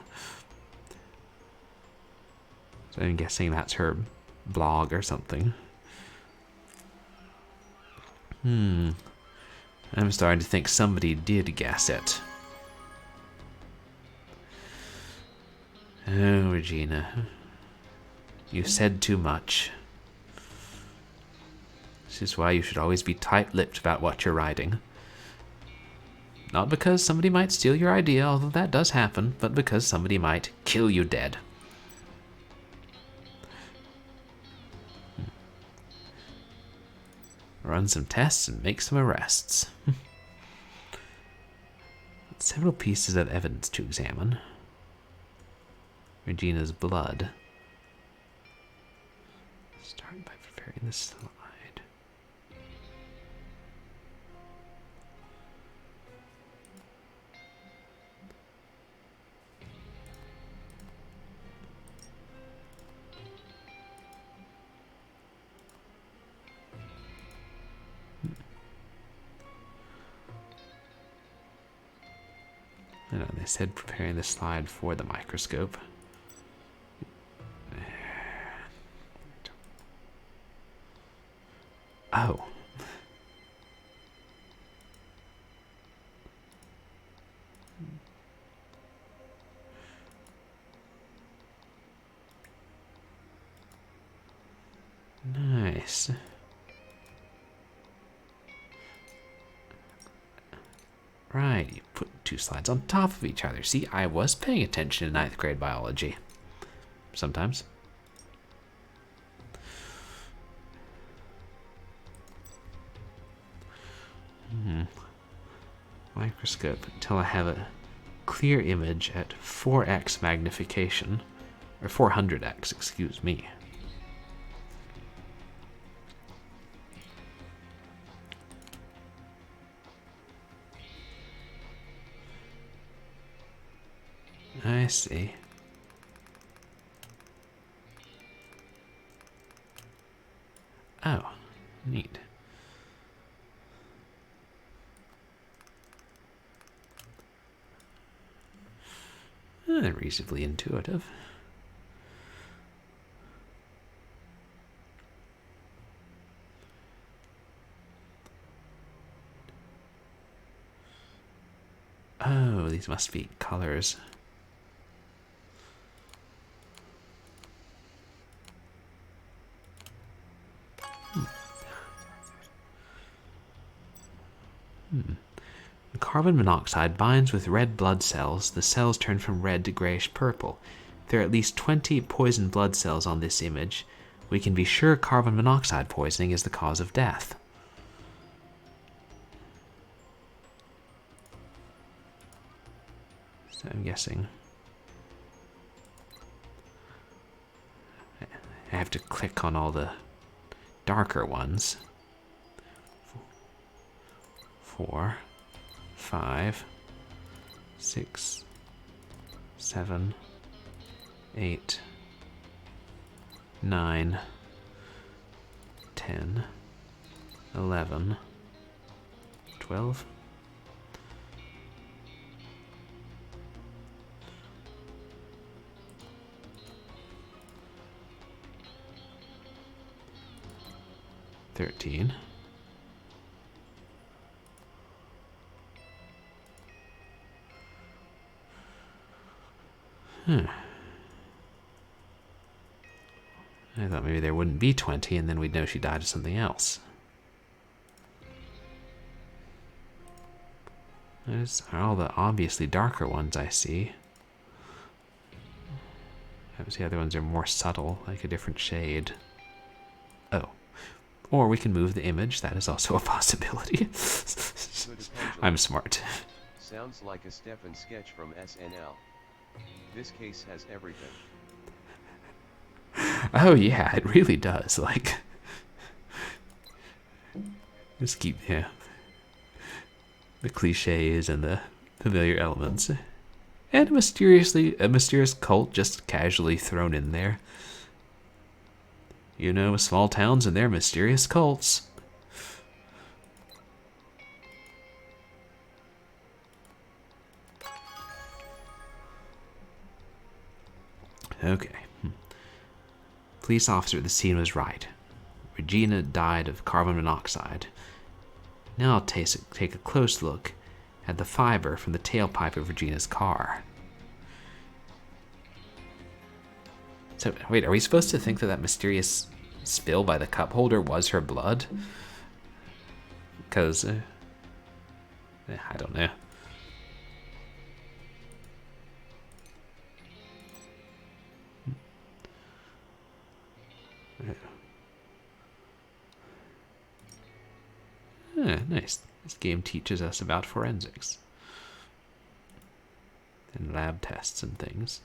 So I'm guessing that's her blog or something. I'm starting to think somebody did guess it. Oh, Regina. You said too much. This is why you should always be tight-lipped about what you're writing. Not because somebody might steal your idea, although that does happen, but because somebody might kill you dead. Run some tests and make some arrests. Several pieces of evidence to examine. Regina's blood. Start by preparing the slide. I know they said preparing the slide for the microscope. Oh. Nice. Right, you put two slides on top of each other. See, I was paying attention in 9th grade biology. Sometimes. Microscope until I have a clear image at 4x magnification. Or 400x, excuse me. I see. Oh, neat. Reasonably intuitive. Oh, these must be colors. When carbon monoxide binds with red blood cells, the cells turn from red to grayish purple. If there are at least 20 poisoned blood cells on this image, we can be sure carbon monoxide poisoning is the cause of death. So I'm guessing I have to click on all the darker ones. 4, 5, 6, 7, 8, 9, 10, 11, 12. 13. I thought maybe there wouldn't be 20 and then we'd know she died of something else. Those are all the obviously darker ones I see. Perhaps the other ones are more subtle, like a different shade. Oh. Or we can move the image. That is also a possibility. I'm smart. Sounds like a Stefan sketch from SNL. This case has everything. Oh yeah, it really does. Like, just keep the cliches and the familiar elements, and a mysterious cult just casually thrown in there. You know, small towns and their mysterious cults. Okay. Police officer at the scene was right. Regina died of carbon monoxide. Now I'll take a close look at the fiber from the tailpipe of Regina's car. So, wait, are we supposed to think that that mysterious spill by the cup holder was her blood? Because, I don't know. Nice. This game teaches us about forensics. And lab tests and things.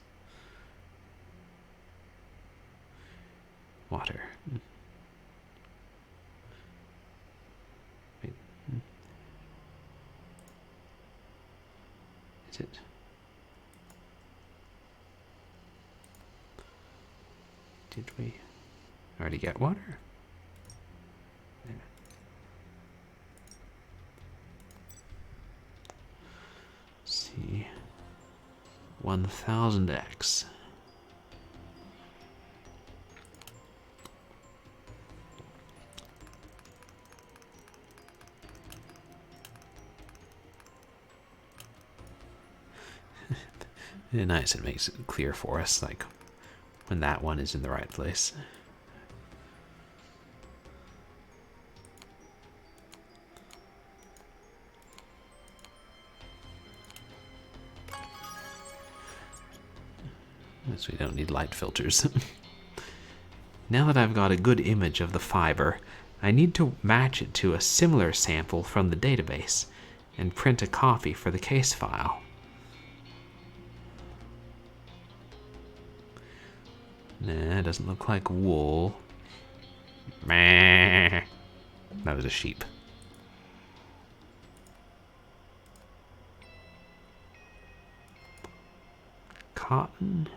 Water. Wait. Is it? Did we already get water? There. See. 1000x. Nice, it makes it clear for us, like, when that one is in the right place. Yes, we don't need light filters. Now that I've got a good image of the fiber, I need to match it to a similar sample from the database and print a copy for the case file. Nah, it doesn't look like wool. Meh. That was a sheep. Cotton.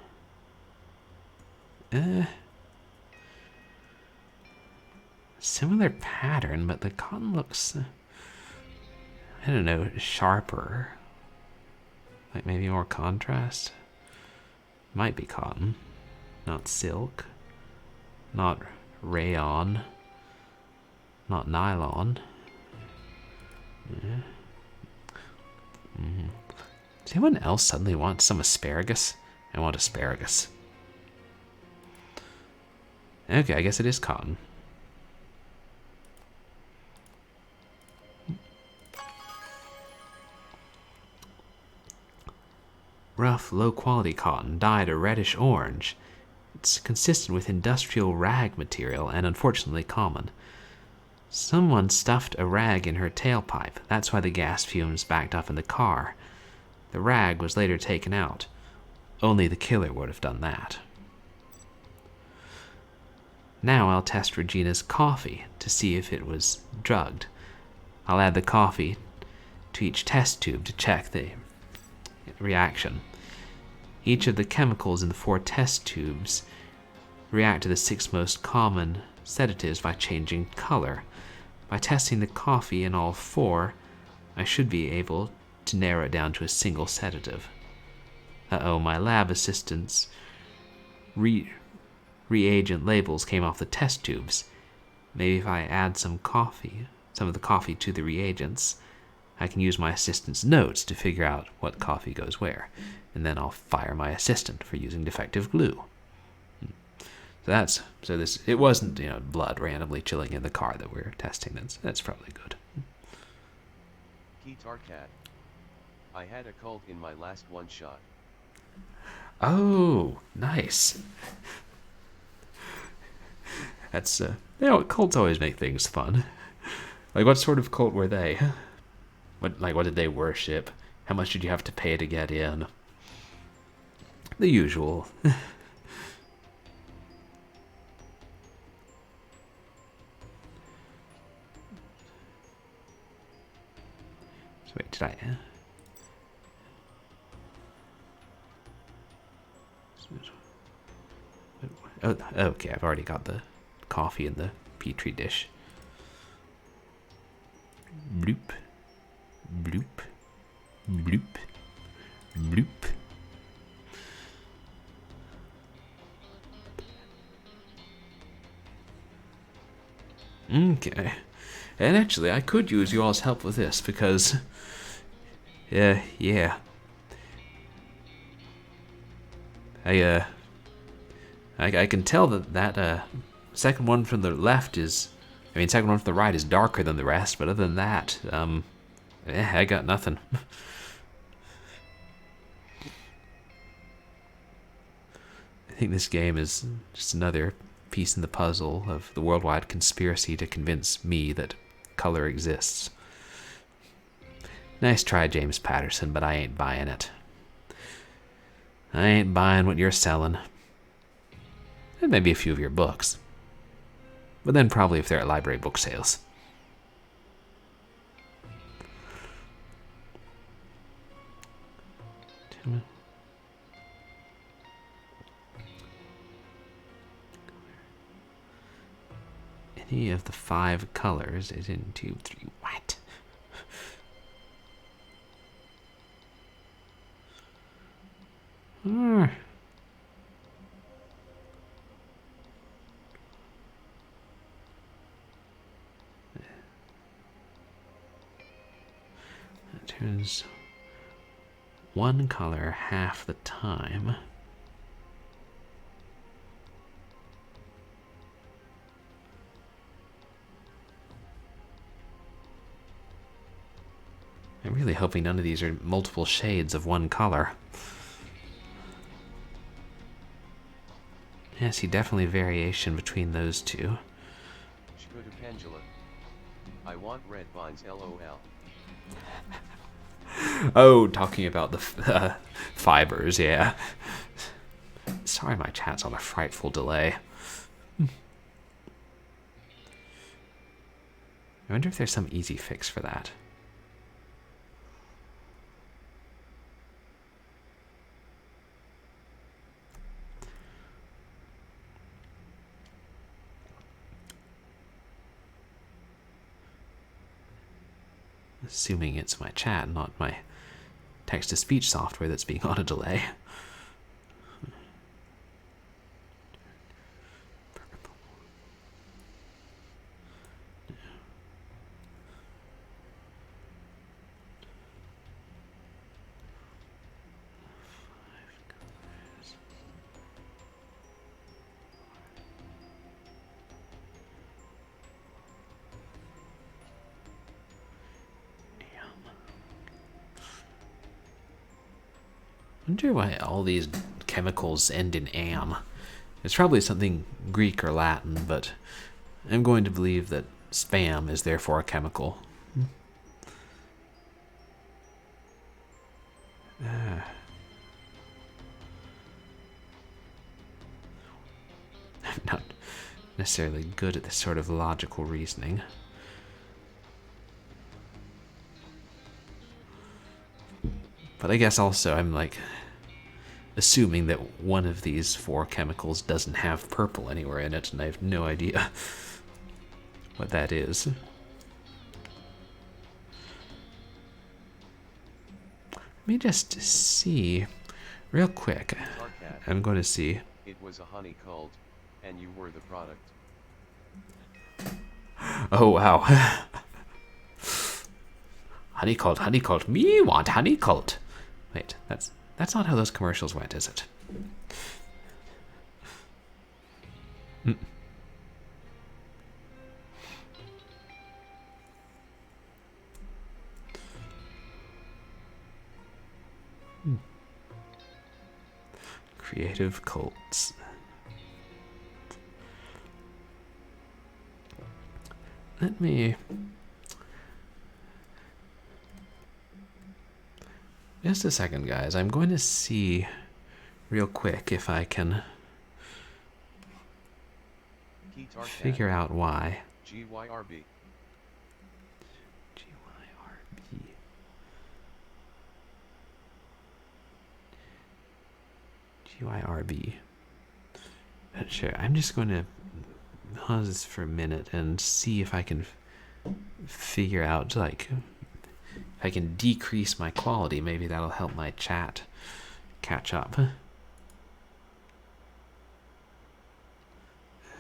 Similar pattern, but the cotton looks, I don't know, sharper. Like maybe more contrast. Might be cotton. Not silk, not rayon, not nylon. Yeah. Does anyone else suddenly want some asparagus? I want asparagus. Okay, I guess it is cotton. Rough, low-quality cotton dyed a reddish orange. It's consistent with industrial rag material and unfortunately common. Someone stuffed a rag in her tailpipe. That's why the gas fumes backed up in the car. The rag was later taken out. Only the killer would have done that. Now I'll test Regina's coffee to see if it was drugged. I'll add the coffee to each test tube to check the reaction. Each of the chemicals in the 4 test tubes react to the 6 most common sedatives by changing color. By testing the coffee in all 4, I should be able to narrow it down to a single sedative. Uh-oh, my lab assistant's reagent labels came off the test tubes. maybe if I add some of the coffee to the reagents, I can use my assistant's notes to figure out what coffee goes where, and then I'll fire my assistant for using defective glue. It wasn't, blood randomly chilling in the car that we're testing. That's probably good. Keytar Cat. I had a cult in my last one shot. Oh, nice. That's cults always make things fun. Like, what sort of cult were they? What did they worship? How much did you have to pay to get in? The usual. So wait, did I? Oh, okay, I've already got the coffee in the petri dish. Bloop. Bloop. Bloop. Bloop. Okay. And actually, I could use you all's help with this because... yeah. I can tell that second one from the left second one from the right is darker than the rest, but other than that, I got nothing. I think this game is just another piece in the puzzle of the worldwide conspiracy to convince me that color exists. Nice try, James Patterson, but I ain't buying it. I ain't buying what you're selling. And maybe a few of your books. But then probably if they're at library book sales. Any of the 5 colors is in tube 3. What? That turns one color half the time. I'm really hoping none of these are multiple shades of one color. Yeah, see, definitely variation between those two. Pendula. I want red vines, LOL. Oh, talking about the fibers, yeah. Sorry, my chat's on a frightful delay. I wonder if there's some easy fix for that. Assuming it's my chat, not my text-to-speech software that's being on a delay. I wonder why all these chemicals end in am. It's probably something Greek or Latin, but I'm going to believe that spam is therefore a chemical. I'm not necessarily good at this sort of logical reasoning. But I guess also I'm like assuming that one of these 4 chemicals doesn't have purple anywhere in it, and I have no idea what that is. Let me just see real quick. I'm going to see. It was a honey cult, and you were the product. Oh wow. Honeycolt, honeycolt. Me want honeycolt. Wait, that's not how those commercials went, is it? Creative cults. Let me... Just a second, guys. I'm going to see real quick if I can Keytar figure out why. GYRB. GYRB. GYRB. Sure, I'm just going to pause this for a minute and see if I can figure out, like, if I can decrease my quality. Maybe that'll help my chat catch up.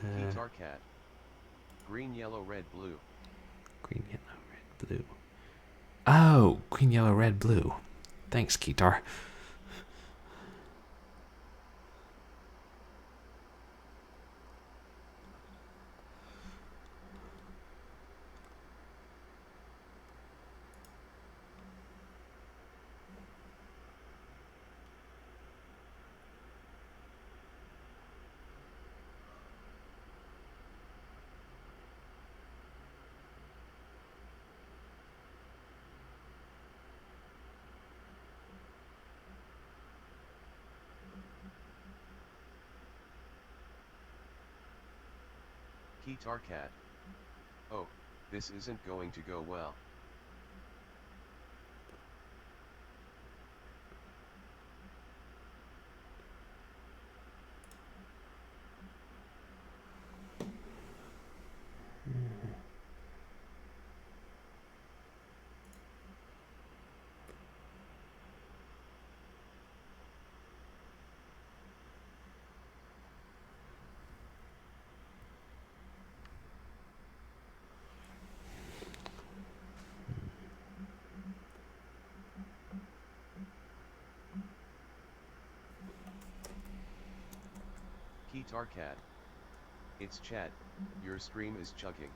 Keytar cat. Green, yellow, red, blue. Green, yellow, red, blue. Oh, green, yellow, red, blue. Thanks, Keytar. Keytar cat. Oh, this isn't going to go well. Keytar cat. It's chat. Your stream is chugging.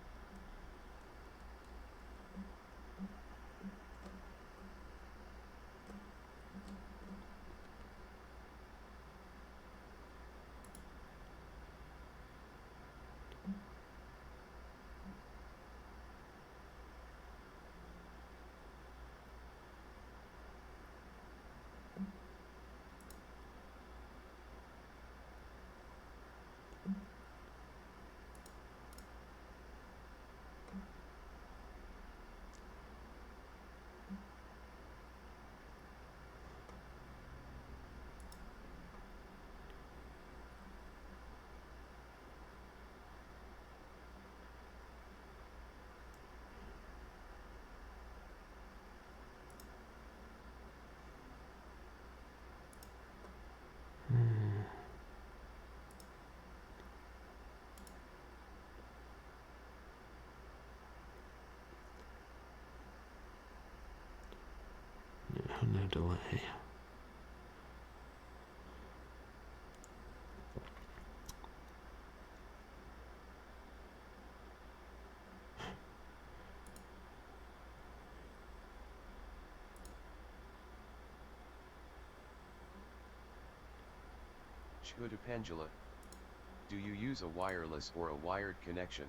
No delay. Chudapangela. Do you use a wireless or a wired connection?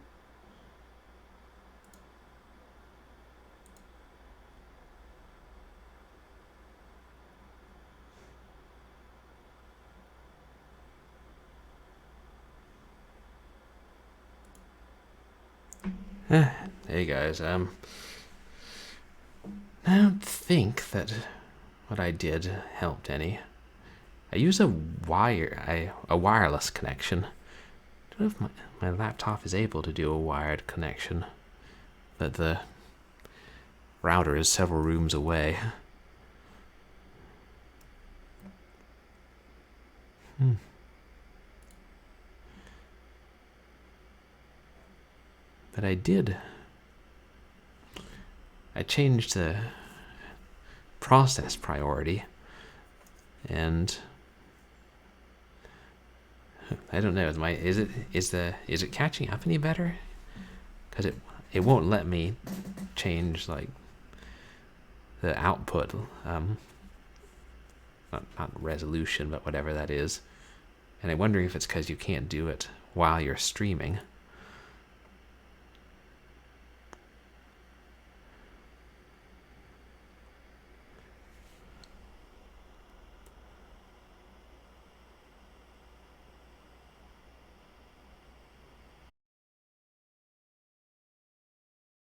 Hey guys, I don't think that what I did helped any. I use a wireless connection. I don't know if my laptop is able to do a wired connection, but the router is several rooms away. But I changed the process priority, and I don't know. Is it catching up any better? Because it won't let me change like the output, not resolution, but whatever that is. And I'm wondering if it's because you can't do it while you're streaming.